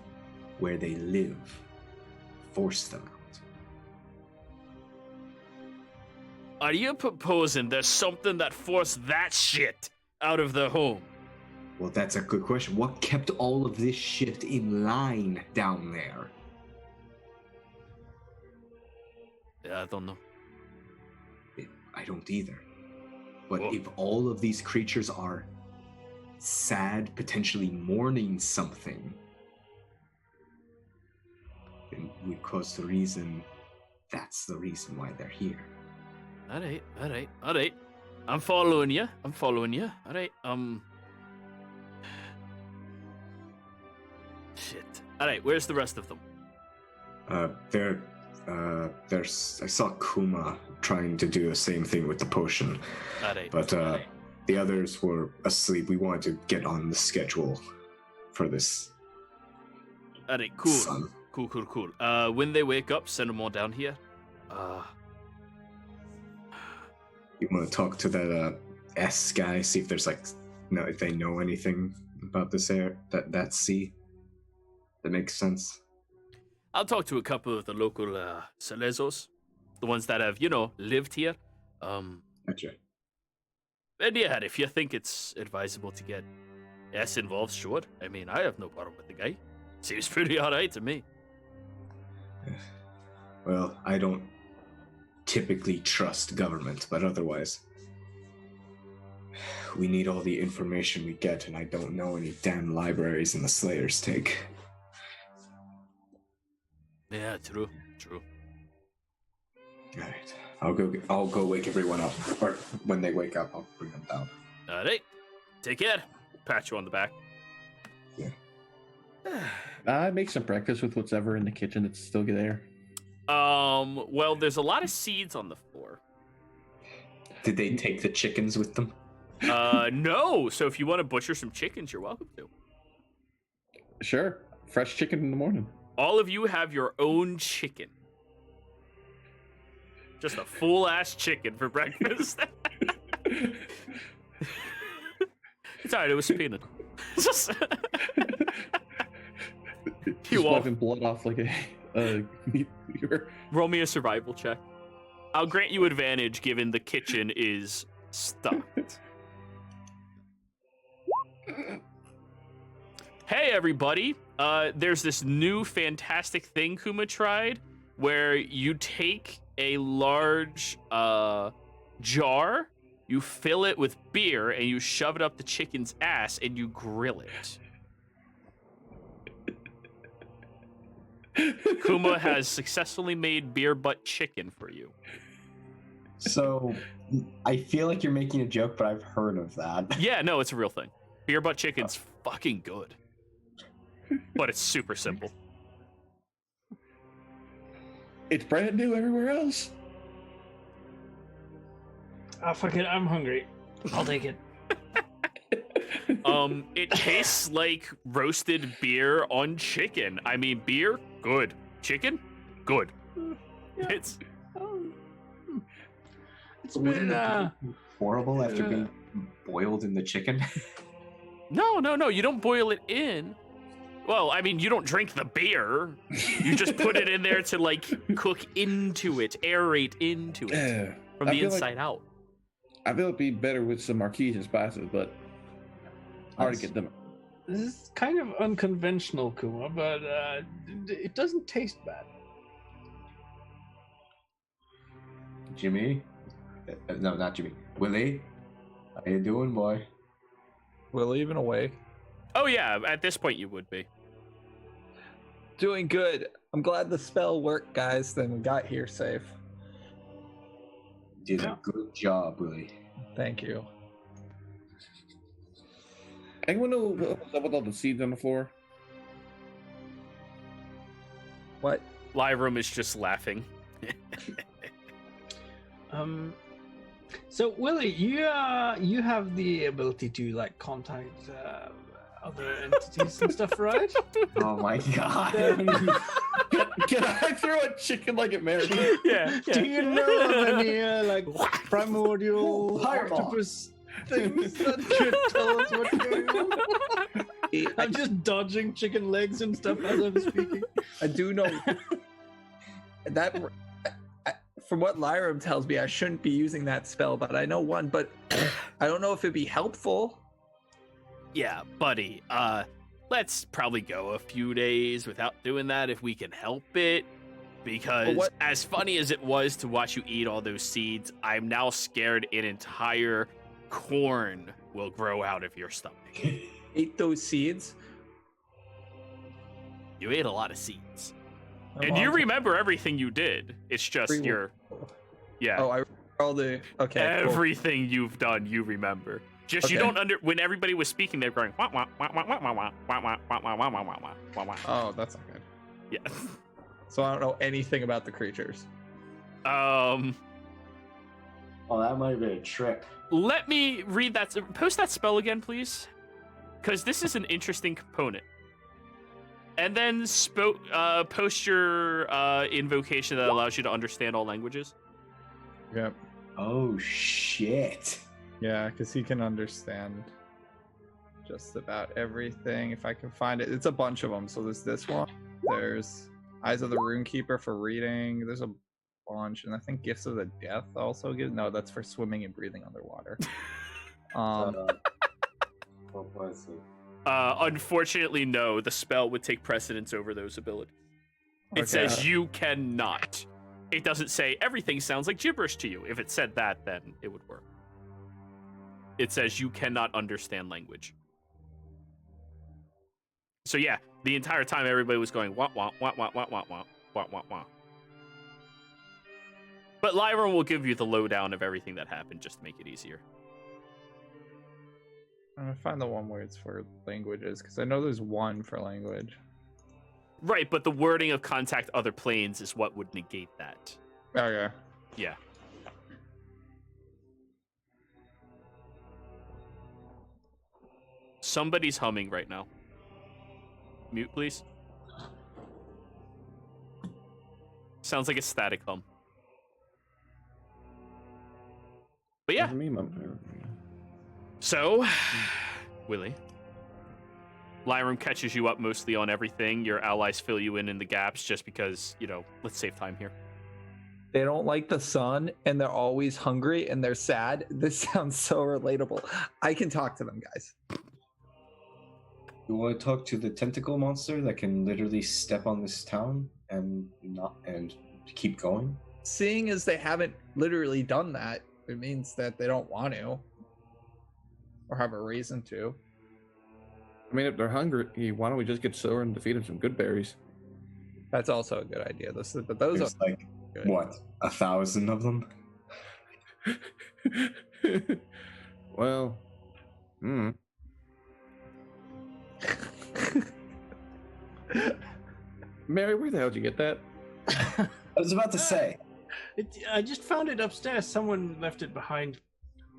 where they live, forced them out. Are you proposing there's something that forced that shit out of their home? Well, that's a good question. What kept all of this shit in line down there? Yeah, I don't know. I don't either. But Whoa. if all of these creatures are sad, potentially mourning something, then we cause the reason that's the reason why they're here. All right. I'm following you. All right. Shit. All right. Where's the rest of them? There's. I saw Kuma trying to do the same thing with the potion, All right. but the others were asleep. We wanted to get on the schedule for this. All right. Cool. Sun. Cool. When they wake up, send them all down here. You want to talk to that S guy, see if there's if they know anything about this air, that sea. That makes sense. I'll talk to a couple of the local Salezos, the ones that have, lived here. Gotcha. And yeah, if you think it's advisable to get S involved, sure. I mean, I have no problem with the guy. Seems pretty alright to me. Well, I don't typically trust government, but otherwise, we need all the information we get, and I don't know any damn libraries in the Slayers take. Yeah, true. Alright. I'll go wake everyone up. Or when they wake up, I'll bring them down. Alright. Take care. Pat you on the back. Yeah. I make some breakfast with what's ever in the kitchen that's still there. Well, there's a lot of seeds on the floor. Did they take the chickens with them? No. So if you want to butcher some chickens, you're welcome to. Sure. Fresh chicken in the morning. All of you have your own chicken. Just a full-ass chicken for breakfast. It's alright, it was peanut. Just wiping blood off like a meat cleaver. Roll me a survival check. I'll grant you advantage given the kitchen is stocked. Hey everybody, there's this new fantastic thing Kuma tried where you take a large jar, you fill it with beer, and you shove it up the chicken's ass and you grill it. Kuma has successfully made beer butt chicken for you. So, I feel like you're making a joke, but I've heard of that. Yeah, no, it's a real thing. Beer butt chicken's fucking good. But it's super simple. It's brand new everywhere else. Ah, fuck it, I'm hungry. I'll take it. It tastes like roasted beer on chicken. I mean, beer, good. Chicken, good. Yeah. It's It's been horrible after being boiled in the chicken. no. You don't boil it in. Well, I mean, you don't drink the beer. You just put it in there to cook into it, aerate into it from the inside out. I feel it'd be better with some Marquesas spices, but hard to get them. This is kind of unconventional, Kuma, but it doesn't taste bad. Jimmy? No, not Jimmy. Willie? How you doing, boy? Will even awake? Oh yeah, at this point you would be. Doing good. I'm glad the spell worked, guys. Then we got here safe. Did a good job, Willie. Thank you. Anyone know what's up with all the seeds on the floor? What? Lyrum is just laughing. So Willie, you have the ability to like contact other entities and stuff, right? Oh my god. Can I throw a chicken like at Mary? Yeah. Do you know of any like primordial Fireball. octopus things that could tell us what's going on? I'm just dodging chicken legs and stuff as I'm speaking. I do know that from what Lyram tells me, I shouldn't be using that spell, but I know one, but I don't know if it'd be helpful. Yeah, buddy. Let's probably go a few days without doing that if we can help it. Because what- as funny as it was to watch you eat all those seeds, I'm now scared an entire corn will grow out of your stomach. Ate those seeds. You ate a lot of seeds. My And you mom- remember everything you did. It's just Every- your... Yeah. Oh, I remember all the okay. Cool. Everything you've done, you remember. Just you Okay. don't under... When everybody was speaking, they were going... Wah, wah, wah, wah, wah, wah, wah, wah, wah, wah, wah, wah, wah, wah, wah, wah. Oh, that's not good. Yeah. So I don't know anything about the creatures. Um... Oh, that might have been a trick. Let me read that. Post that spell again, please. Because this is an interesting component. And then post your invocation that allows you to understand all languages. Yep. Oh shit. Yeah, because he can understand just about everything. If I can find it, it's a bunch of them. So there's this one. There's Eyes of the Runekeeper for reading. There's a bunch, and I think Gifts of the Death also give. No, that's for swimming and breathing underwater. What was it? Unfortunately, no. The spell would take precedence over those abilities. It Okay. says you cannot. It doesn't say everything sounds like gibberish to you. If it said that, then it would work. It says you cannot understand language. So yeah, the entire time everybody was going wah wah wah wah wah wah wah wah wah wah. But Lyra will give you the lowdown of everything that happened just to make it easier. I'm gonna find the one where it's for languages, because I know there's one for language. Right, but the wording of contact other planes is what would negate that. Oh yeah. Yeah. Somebody's humming right now. Mute, please. Sounds like a static hum. But yeah, Me, Mom. so, Willie. Lyram catches you up mostly on everything. Your allies fill you in the gaps just because, let's save time here. They don't like the sun, and they're always hungry, and they're sad. This sounds so relatable. I can talk to them, guys. You want to talk to the tentacle monster that can literally step on this town and keep going? Seeing as they haven't literally done that, it means that they don't want to, or have a reason to. I mean, if they're hungry, why don't we just get Soren and defeat him some good berries? That's also a good idea. But those There's are like, good. what, 1,000 of them? Well, Mary, where the hell did you get that? I was about to say. I just found it upstairs. Someone left it behind.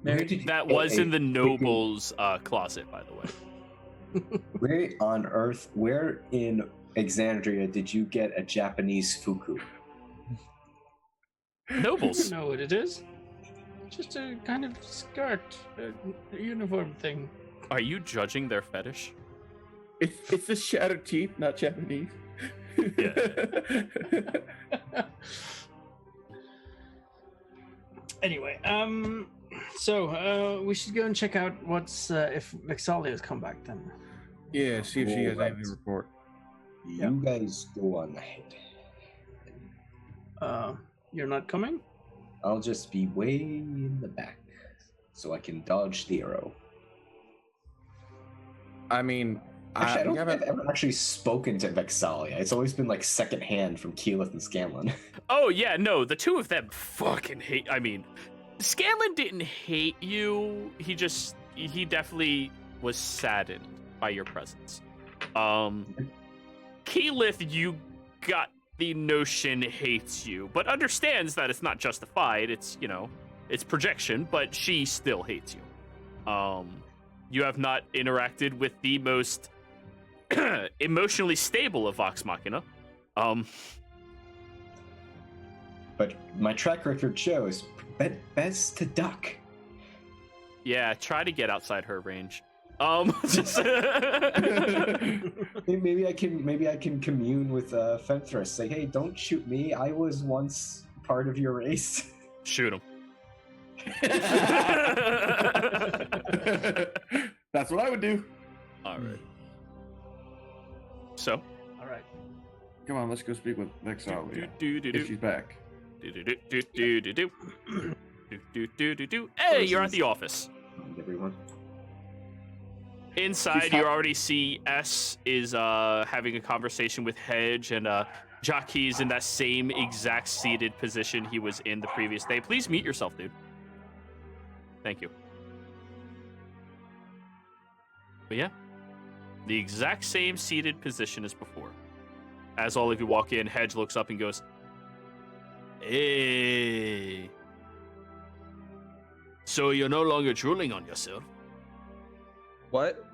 Where did you That get was a in the freaking- noble's closet, by the way. Where on earth, where in Exandria did you get a Japanese fuku? I Nobles. don't know what it is. Just a kind of skirt, a uniform thing. Are you judging their fetish? It's the shattered teeth, not Japanese. Anyway, so we should go and check out what's if Vexalia's come back then. Yeah, see if she has Alright. anything to report. You guys go on ahead. You're not coming? I'll just be way in the back, so I can dodge the arrow. I mean, Actually, I don't we think I've haven't. ever actually spoken to Vexalia. It's always been like secondhand from Keyleth and Scanlan. Oh yeah, no, the two of them fucking hate. I mean, Scanlan didn't hate you. He definitely was saddened by your presence. Keyleth, you got the notion hates you, but understands that it's not justified. It's, it's projection, but she still hates you. You have not interacted with the most emotionally stable of Vox Machina. But my track record shows best to duck. Yeah, try to get outside her range. Maybe I can commune with Fenthras. Say, hey, don't shoot me. I was once part of your race. Shoot him. That's what I would do. All right. So. All right. Come on, let's go speak with Vexalia. Do-do-do-do. If she's back. Do-do-do-do-do-do. Do-do-do-do-do. Hey, you're at the office. Everyone. Inside, you already see S is having a conversation with Hedge, and Jockey's in that same exact seated position he was in the previous day. Please mute yourself, dude. Thank you. But yeah, the exact same seated position as before. As all of you walk in, Hedge looks up and goes, "Hey. So you're no longer drooling on yourself? What?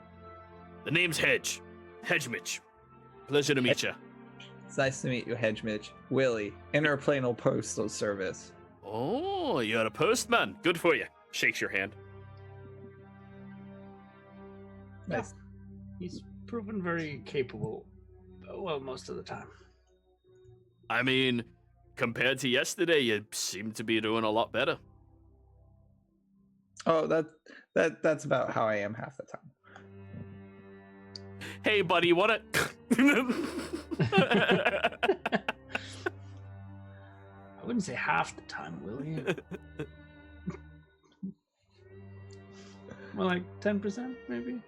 The name's Hedge. Hedge Mitch. Pleasure to meet you." It's nice to meet you, Hedge Mitch. Willie, Interplanal Postal Service. Oh, you're a postman. Good for you. Shakes your hand. Nice. He's proven very capable. Well, most of the time. I mean, compared to yesterday, you seem to be doing a lot better. Oh, that's about how I am half the time. Hey, buddy, you wanna... I wouldn't say half the time, will you? Well, like 10%, maybe?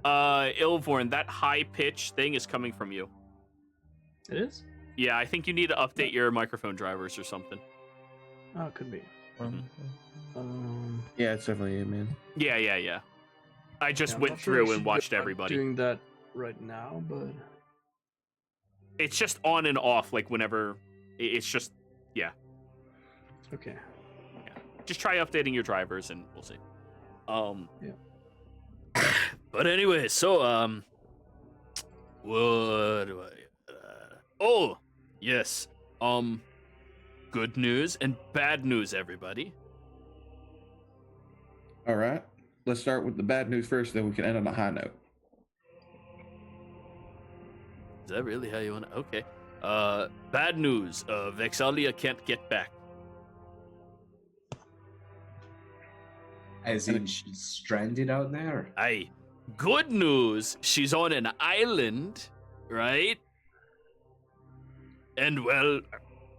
Ilvorn, that high-pitch thing is coming from you. It is? Yeah, I think you need to update your microphone drivers or something. Oh, it could be. Yeah, it's definitely it, man. Yeah. I just I'm went not sure I through should and go watched about everybody. doing that right now, but It's just on and off, like whenever... It's just... Yeah. okay. Just try updating your drivers and we'll see. Yeah. But anyway, so, what do I... oh, yes. Good news and bad news, everybody. All right. Let's start with the bad news first, then we can end on a high note. Is that really how you want to... Okay. Bad news. Vexalia can't get back. As in, she's stranded out there. Aye. Good news. She's on an island, right? And, well,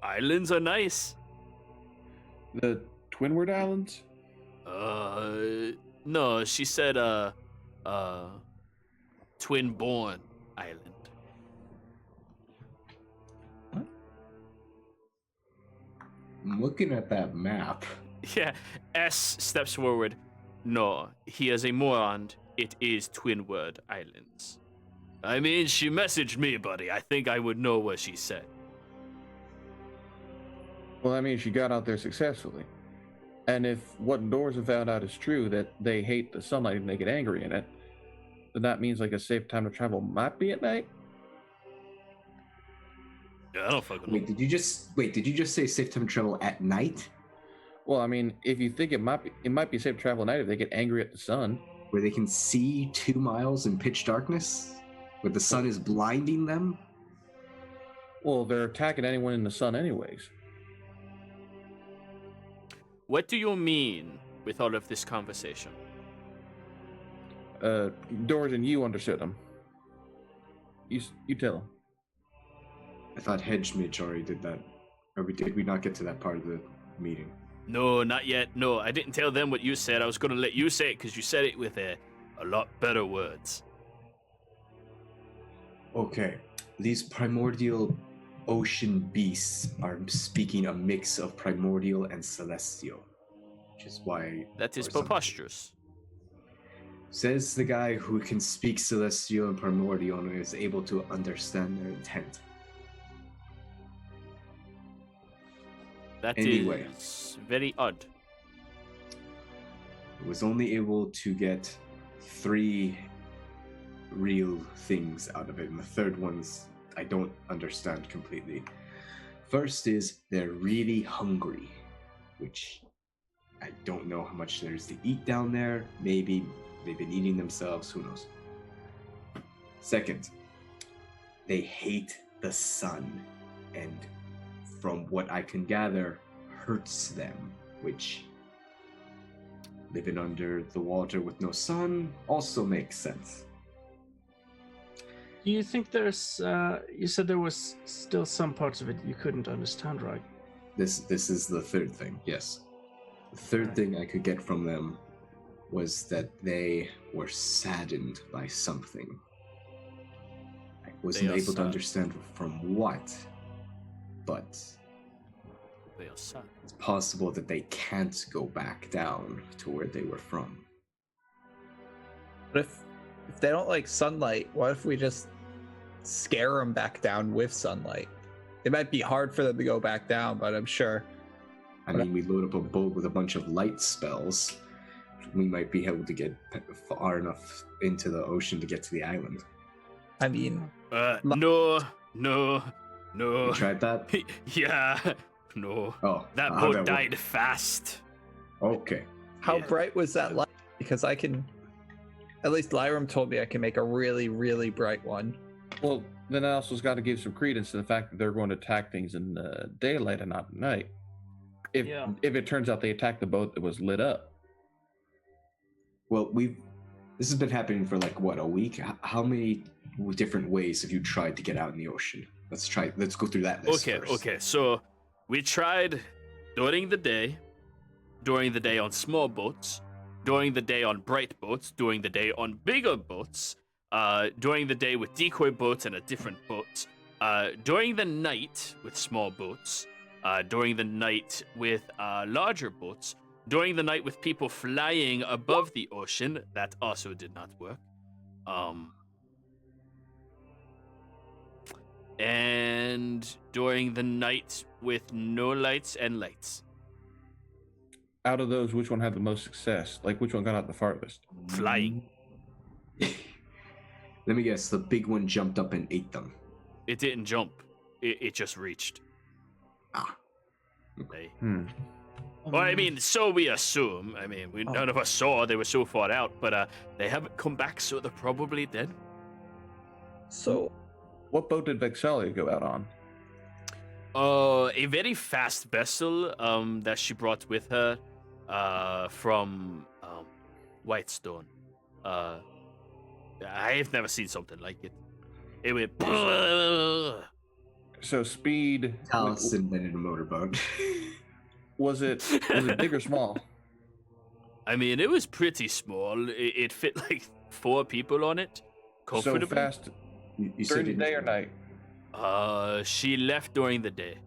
islands are nice. The Twinward Islands? No, she said, Twin-born island. I'm looking at that map. Yeah, S steps forward. No, he is a moron. It is Twinward Islands. I mean, she messaged me, buddy. I think I would know what she said. Well, I mean, she got out there successfully. And if what Doors have found out is true, that they hate the sunlight and they get angry in it, then that means like a safe time to travel might be at night. Yeah, I don't fucking know. Wait, did you just say safe time travel at night? Well, I mean, if you think it might be safe to travel at night if they get angry at the sun. Where they can see 2 miles in pitch darkness? Where the sun is blinding them? Well, they're attacking anyone in the sun anyways. What do you mean with all of this conversation? Dorjan, you understood him. You tell him. I thought Hedgemidge already did that. Or did we not get to that part of the meeting? No, not yet. No, I didn't tell them what you said. I was going to let you say it because you said it with a lot better words. Okay. These primordial ocean beasts are speaking a mix of primordial and celestial. Which is why... That is or something. preposterous. Says the guy who can speak celestial and primordial and is able to understand their intent. That Anyway. is very odd. Was only able to get 3 real things out of it, and the third one's I don't understand completely. First is they're really hungry, which I don't know how much there is to eat down there. Maybe they've been eating themselves, who knows. Second, they hate the sun, and from what I can gather, hurts them, which living under the water with no sun also makes sense. Do you think there's? You said there was still some parts of it you couldn't understand, right? This is the third thing, yes. The third thing I could get from them was that they were saddened by something. I wasn't able to understand from what, but They are sad. it's possible that they can't go back down to where they were from. But if they don't like sunlight, what if we just scare them back down with sunlight? It might be hard for them to go back down, but I'm sure. I mean, we load up a boat with a bunch of light spells. We might be able to get far enough into the ocean to get to the island. I mean, No. You tried that? Yeah, no. Oh, That how'd boat that work? died fast. Okay. how Yeah. bright was that light? Because I can, at least Lyram told me I can make a really, really bright one. Well, then I also got to give some credence to the fact that they're going to attack things in daylight and not at night. If it turns out they attacked the boat that was lit up. Well, this has been happening for like what, a week? How many different ways have you tried to get out in the ocean? Let's go through that list first. Okay. So we tried during the day on small boats, during the day on bright boats, during the day on bigger boats, during the day with decoy boats and a different boat, during the night with small boats, during the night with larger boats, during the night with people flying above the ocean. That also did not work. And during the night with no lights and lights. Out of those, which one had the most success? Like, which one got out the farthest? Flying. Let me guess, the big one jumped up and ate them. It didn't jump. It just reached. Ah. They- Oh, Well, I mean, so we assume. I mean, none of us saw. They were so far out, but they haven't come back, so they're probably dead. So, What boat did Vexalia go out on? A very fast vessel that she brought with her from Whitestone. I've never seen something like it. It went. So speed. Talus invented a motorboat. Was it big or small? I mean, it was pretty small. It fit like 4 people on it. So Comfortably. fast You during the day or night? She left during the day.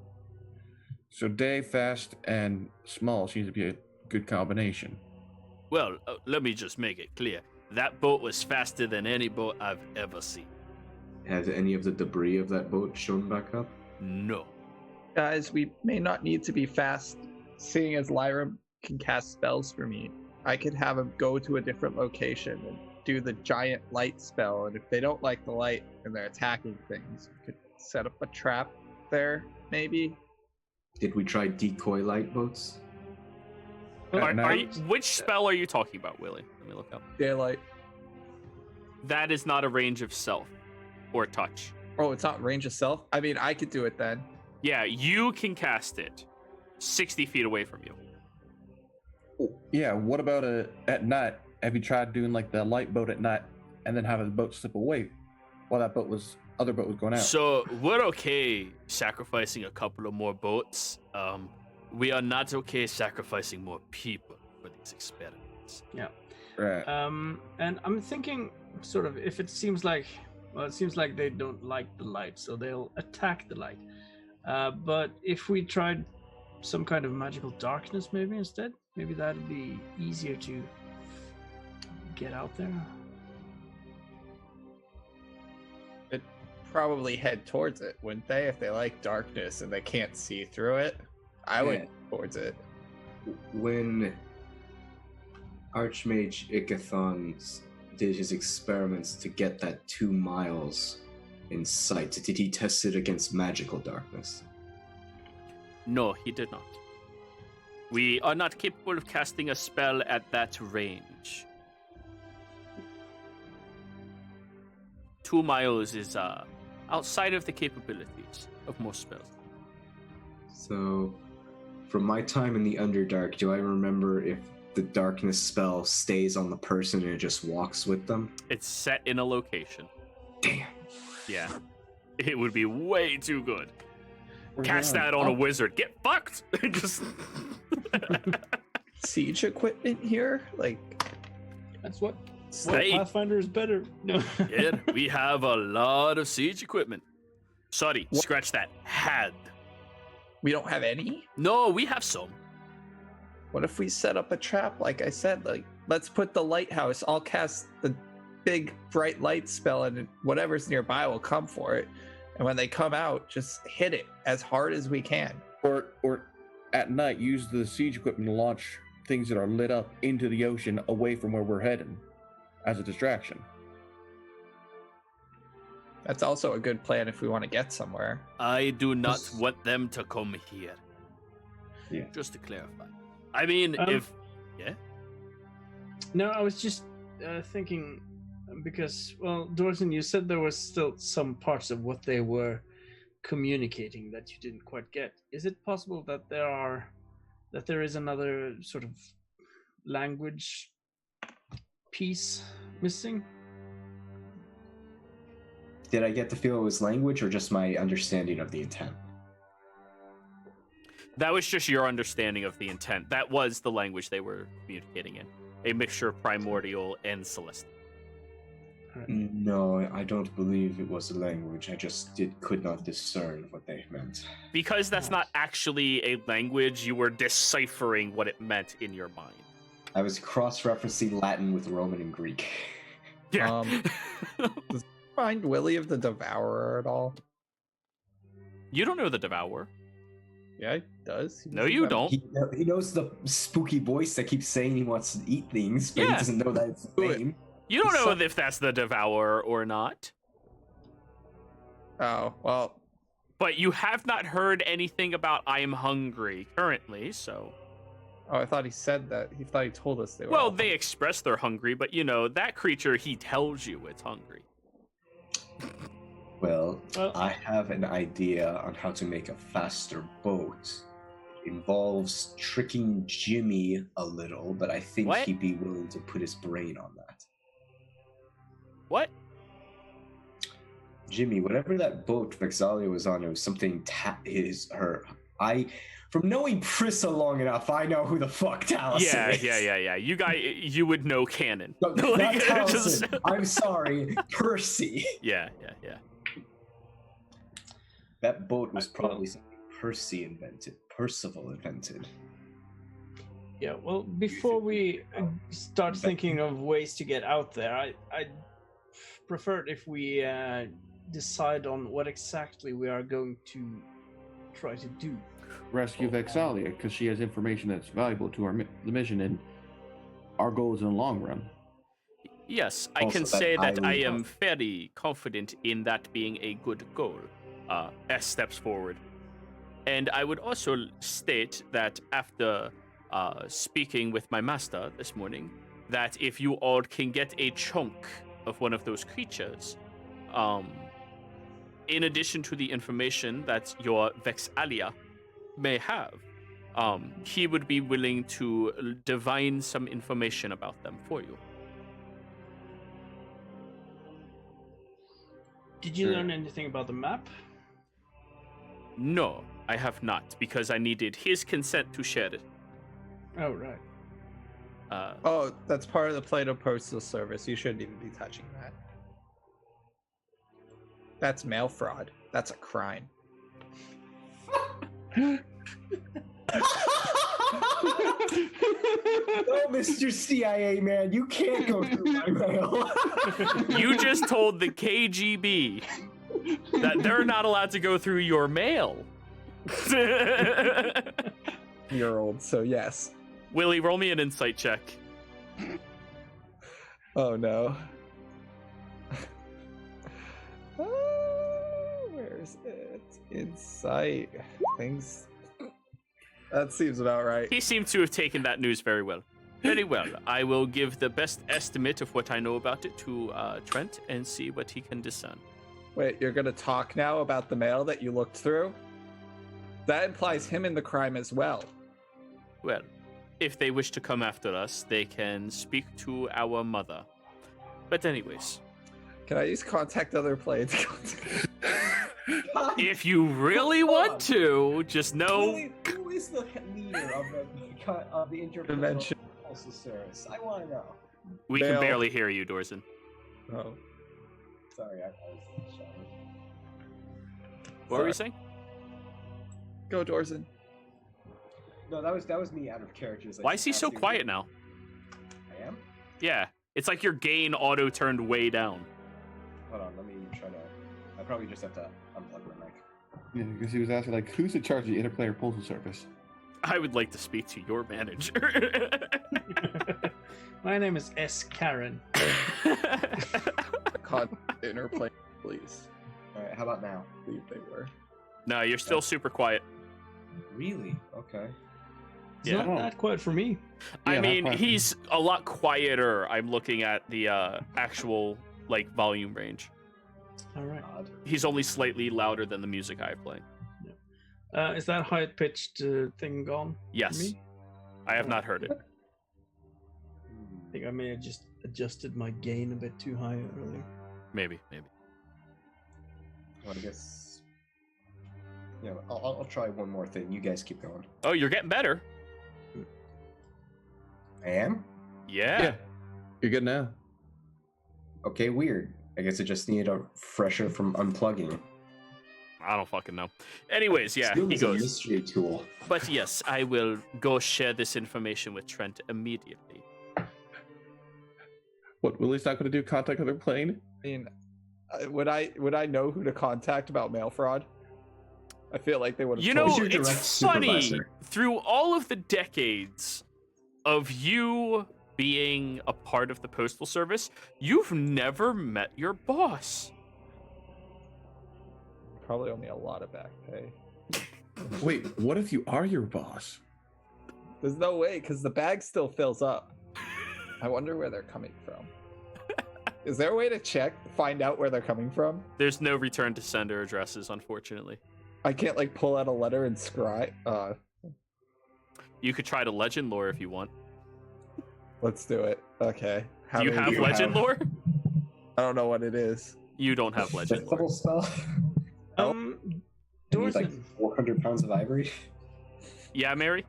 So day, fast, and small seems to be a good combination. Well, let me just make it clear. That boat was faster than any boat I've ever seen. Has any of the debris of that boat shown back up? No. guys, we may not need to be fast, seeing as Lyra can cast spells for me. I could have him go to a different location and do the giant light spell, and if they don't like the light and they're attacking things, we could set up a trap there, maybe. Did we try decoy light boats? Which spell are you talking about, Willie? Let me look up. Daylight. That is not a range of self or touch. Oh, it's not range of self? I mean, I could do it then. Yeah, you can cast it 60 feet away from you. Yeah, what about at night? have you tried doing like the light boat at night and then having the boat slip away while that other boat was going out? So we're okay sacrificing a couple of more boats. We are not okay sacrificing more people for these experiments. Yeah. Right. And I'm thinking, sort of, if it seems like they don't like the light, so they'll attack the light. But if we tried some kind of magical darkness, maybe instead, maybe that'd be easier to get out there. It'd probably head towards it, wouldn't they? If they like darkness and they can't see through it, I would Yeah. towards it. When Archmage Ikathon did his experiments to get that 2 miles in sight, did he test it against magical darkness? No, he did not. We are not capable of casting a spell at that range. 2 miles is outside of the capabilities of most spells. So, from my time in the Underdark, do I remember if the darkness spell stays on the person and it just walks with them? It's set in a location. Damn. Yeah. It would be way too good. Cast Yeah. that on a wizard. Get fucked! Just Siege equipment here, like That's what Hey. Pathfinder is better. No. yeah, we have a lot of siege equipment. Sorry, What? scratch that. Had. we don't have any. No, we have some. What if we set up a trap? Like I said, like let's put the lighthouse. I'll cast the big bright light spell, and whatever's nearby will come for it. And when they come out, just hit it as hard as we can. Or at night, use the siege equipment to launch things that are lit up into the ocean away from where we're heading as a distraction. That's also a good plan if we want to get somewhere. I do not want them to come here. Yeah. Just to clarify. I mean, if... Yeah? No, I was just thinking, because, well, Dorson, you said there was still some parts of what they were communicating that you didn't quite get. Is it possible that there is another sort of language piece missing? Did I get the feel it was language or just my understanding of the intent? That was just your understanding of the intent. That was the language they were communicating in. A mixture of primordial and celestial. No, I don't believe it was a language. I just could not discern what they meant. Because that's not actually a language, you were deciphering what it meant in your mind. I was cross-referencing Latin with Roman and Greek. Yeah. Does find Willie of the Devourer at all? You don't know the Devourer. Yeah, he does. He No, was you a- don't. He knows the spooky voice that keeps saying he wants to eat things, but Yeah. he doesn't know that it's the Do it. name. You don't know So- if that's the Devourer or not. Oh well, But you have not heard anything about I am hungry currently, so... oh I thought he said that. He thought he told us they were. Well, all they express they're hungry, but you know, that creature, he tells you it's hungry. Well, Well- I have an idea on how to make a faster boat. It involves tricking Jimmy a little, but I think What? he'd be willing to put his brain on that. What? Jimmy, whatever that boat Vexalia was on, it was something from knowing Prissa long enough, I know who the fuck Taliesin is. Yeah. You would know canon. No, not Like, Taliesin. I'm sorry, Percy. Yeah. That boat was probably something Percival invented. Yeah, well, before we start thinking of ways to get out there, I'd prefer it if we decide on what exactly we are going to try to do. Rescue Vexalia, because she has information that's valuable to the mission and our goals in the long run. Yes, I Also, can that say that I island am of- very confident in that being a good goal. S steps forward. And I would also state that after speaking with my master this morning, that if you all can get a chunk of one of those creatures, in addition to the information that your Vexalia may have, he would be willing to divine some information about them for you. Did you learn anything about the map? No, I have not, because I needed his consent to share it. Oh, right. Oh, that's part of the Plato Postal Service. You shouldn't even be touching that. That's mail fraud. That's a crime. No, Mr. CIA man, you can't go through my mail. You just told the KGB that they're not allowed to go through your mail. Year old, so yes. Willie, roll me an insight check. Oh no. Where's it? Insight. Things. That seems about right. He seems to have taken that news very well. Very well. I will give the best estimate of what I know about it to Trent and see what he can discern. Wait, you're gonna talk now about the mail that you looked through? That implies him in the crime as well. Well, if they wish to come after us, they can speak to our mother. But anyways, Can I use contact other planes? if you really want to, just know Who is the leader of the Dimension. Postal Service? I want to know. we can Mail. barely hear you, Dorson. Oh. Sorry, I was shy. What were you saying? Go, Dorson. No, that was me out of character. Like, Why is he so asking- quiet now? I am? Yeah, it's like your gain auto turned way down. Hold on, let me try to. I probably just have to unplug my mic. Yeah, because he was asking like, who's in charge of the interplayer postal service? I would like to speak to your manager. My name is S. Karen. Contact interplane, please. All right, how about now? I believe they were. No, you're still super quiet. Really? Okay. It's Yeah. not that quiet for me. I Yeah, not mean, quiet. he's a lot quieter. I'm looking at the actual like volume range. All right. Odd. He's only slightly louder than the music I play. Is that high pitched thing gone? for Yes, me? I have not heard it. I think I may have just adjusted my gain a bit too high earlier. Maybe. Well, I guess. Yeah, I'll try one more thing. You guys keep going. Oh, you're getting better. I am? Yeah. You're good now. Okay, weird. I guess I just needed a fresher from unplugging. I don't fucking know. Anyways, yeah, Zoom he is a goes. mystery tool. But yes, I will go share this information with Trent immediately. What, Willie's not going to do contact other plane? I mean, would I know who to contact about mail fraud? I feel like they would have. You know, Who's your it's direct funny. supervisor? Through all of the decades of you being a part of the Postal Service, you've never met your boss. probably owe me a lot of back pay. Wait, what if you are your boss? There's no way, because the bag still fills up. I wonder where they're coming from. Is there a way to find out where they're coming from? There's no return to sender addresses, unfortunately. I can't like pull out a letter and scribe. You could try to legend lore if you want. Let's do it. Okay. Do you many have do legend lore? I don't know what it is. You don't have legend Fifth lore. level spell? I need like Dorson. 400 pounds of ivory. Yeah, Mary?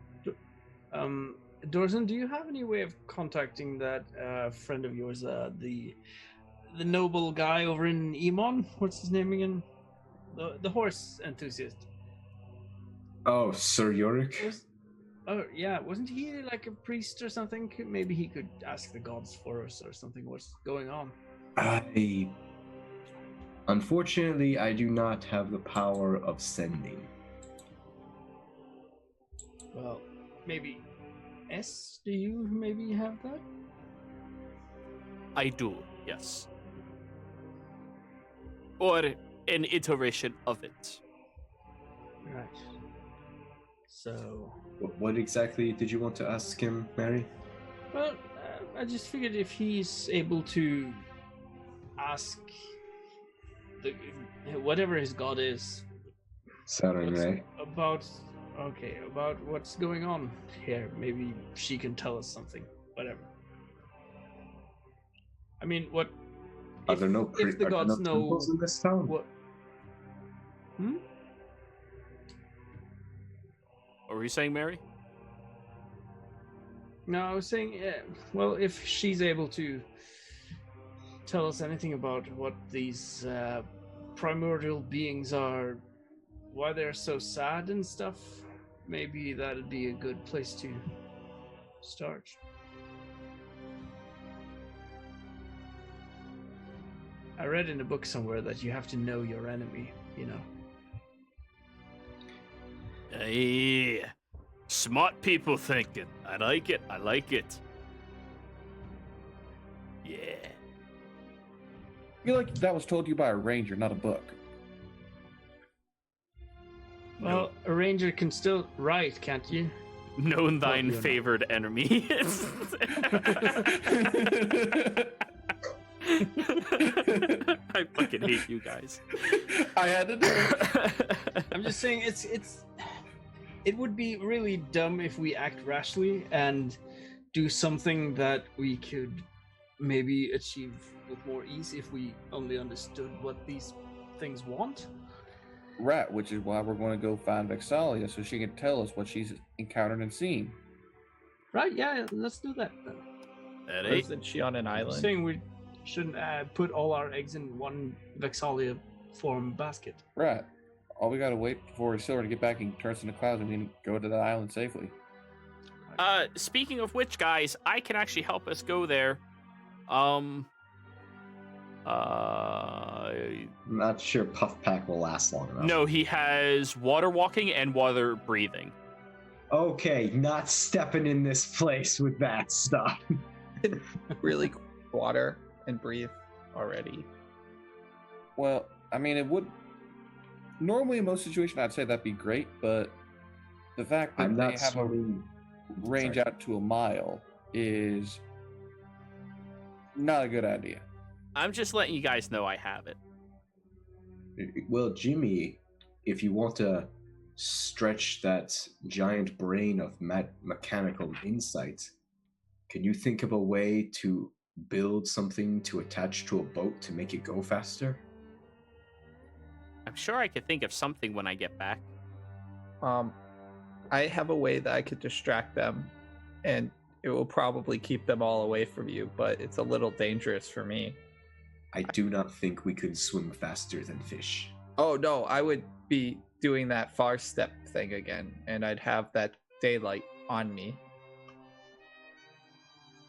Dorson, do you have any way of contacting that friend of yours, the noble guy over in Emon? What's his name again? The horse enthusiast. Oh, Sir Yorick? Oh yeah, wasn't he like a priest or something? Maybe he could ask the gods for us or something. What's going on? Unfortunately, I do not have the power of sending. Well, maybe S. Do you maybe have that? I do, yes. Or an iteration of it. Right. So, What exactly did you want to ask him, Mary? well, I just figured if he's able to ask whatever his god is Saturn, what's- right? about what's going on here, maybe she can tell us something. Whatever. I mean, what Are there no if the gods know temples in this town? what. What were you saying, Mary? No, I was saying, well, if she's able to tell us anything about what these primordial beings are, why they're so sad and stuff, maybe that'd be a good place to start. I read in a book somewhere that you have to know your enemy, you know. Hey, smart people thinking. I like it. I like it. Yeah. I feel like that was told to you by a ranger, not a book. Well, a ranger can still write, can't you? Known thine you're not. favored enemy. I fucking hate you guys. I had to do it. I'm just saying it would be really dumb if we act rashly and do something that we could maybe achieve with more ease if we only understood what these things want. Right, which is why we're going to go find Vexalia so she can tell us what she's encountered and seen. Right, yeah, let's do that then. At 8. Isn't she on an I'm island? saying we shouldn't put all our eggs in one Vexalia form basket. Right. All we gotta wait for Silver to get back and turn us into clouds and we can go to that island safely. Speaking of which, guys, I can actually help us go there. I'm not sure Puff Pack will last long enough. No, he has water walking and water breathing. Okay, not stepping in this place with that stuff. Really water and breathe already. Well, I mean, it would... Normally, in most situations, I'd say that'd be great, but the fact that I'm they not have a swimming. range Sorry. out to a mile is not a good idea. I'm just letting you guys know I have it. Well, Jimmy, if you want to stretch that giant brain of mechanical insight, can you think of a way to build something to attach to a boat to make it go faster? I'm sure I could think of something when I get back. I have a way that I could distract them, and it will probably keep them all away from you, but it's a little dangerous for me. I do not think we could swim faster than fish. Oh no, I would be doing that far step thing again, and I'd have that daylight on me.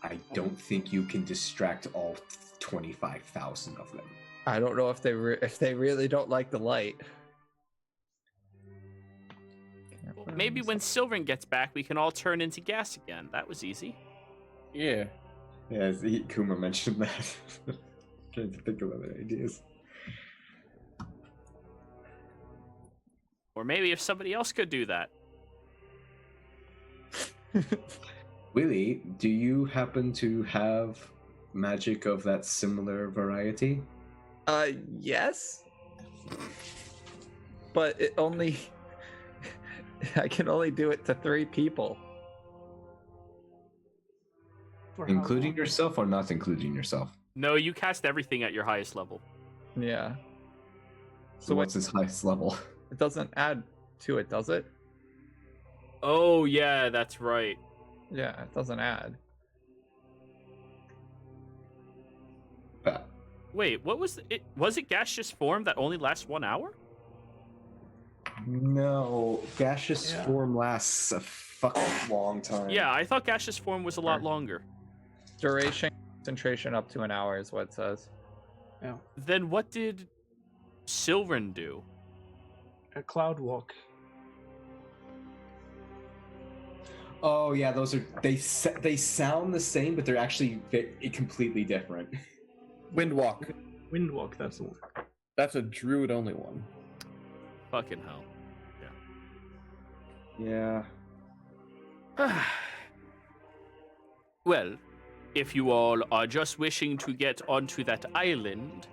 I don't think you can distract all 25,000 of them. I don't know if they really don't like the light. Maybe when Sylvan gets back, we can all turn into gas again. That was easy. Yeah. Yeah, Kuma mentioned that. Trying to think of other ideas. Or maybe if somebody else could do that. Willie, do you happen to have magic of that similar variety? Yes. But it only... I can only do it to 3 people. For how Including long? yourself or not including yourself? No, you cast everything at your highest level. Yeah. So what's his highest level? It doesn't add to it, does it? Oh, yeah, that's right. Yeah, it doesn't add. Wait, what was it? Was it gaseous form that only lasts 1 hour? No, gaseous Yeah. form lasts a fucking long time. Yeah, I thought gaseous form was a lot Sure. longer. Duration, concentration up to an hour is what it says. Yeah. Then what did Sylvan do? A cloud walk. Oh yeah, those are they sound the same, but they're actually completely different. Windwalk. Wind walk, that's the one. That's a druid only one. Fucking hell. Yeah. Well, if you all are just wishing to get onto that island,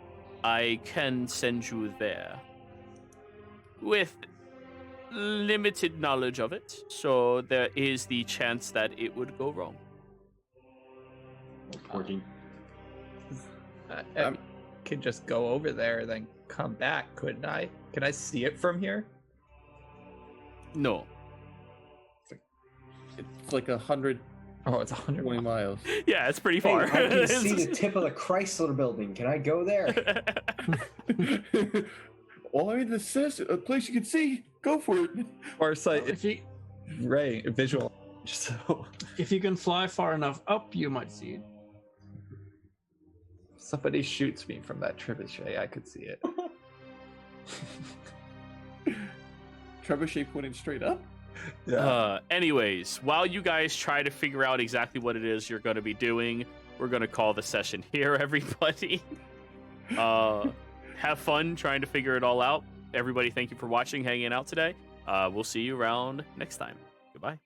I can send you there. With limited knowledge of it, so there is the chance that it would go wrong. Working. could just go over there and then come back, couldn't I? Can I see it from here? No. It's like 120 Oh, it's 100 miles. miles. Yeah, it's pretty Hey, far. I can see the tip of the Chrysler building. Can I go there? Well, I mean, this says a place you can see. Go for it. Farsight, If you Ray, visual. Just so if you can fly far enough up, you might see it. somebody shoots me from that trebuchet, I could see it. Trebuchet pointing straight up. Anyways, while you guys try to figure out exactly what it is you're going to be doing, we're going to call the session here, everybody. Have fun trying to figure it all out. Everybody, thank you for watching, hanging out today. We'll see you around next time. Goodbye.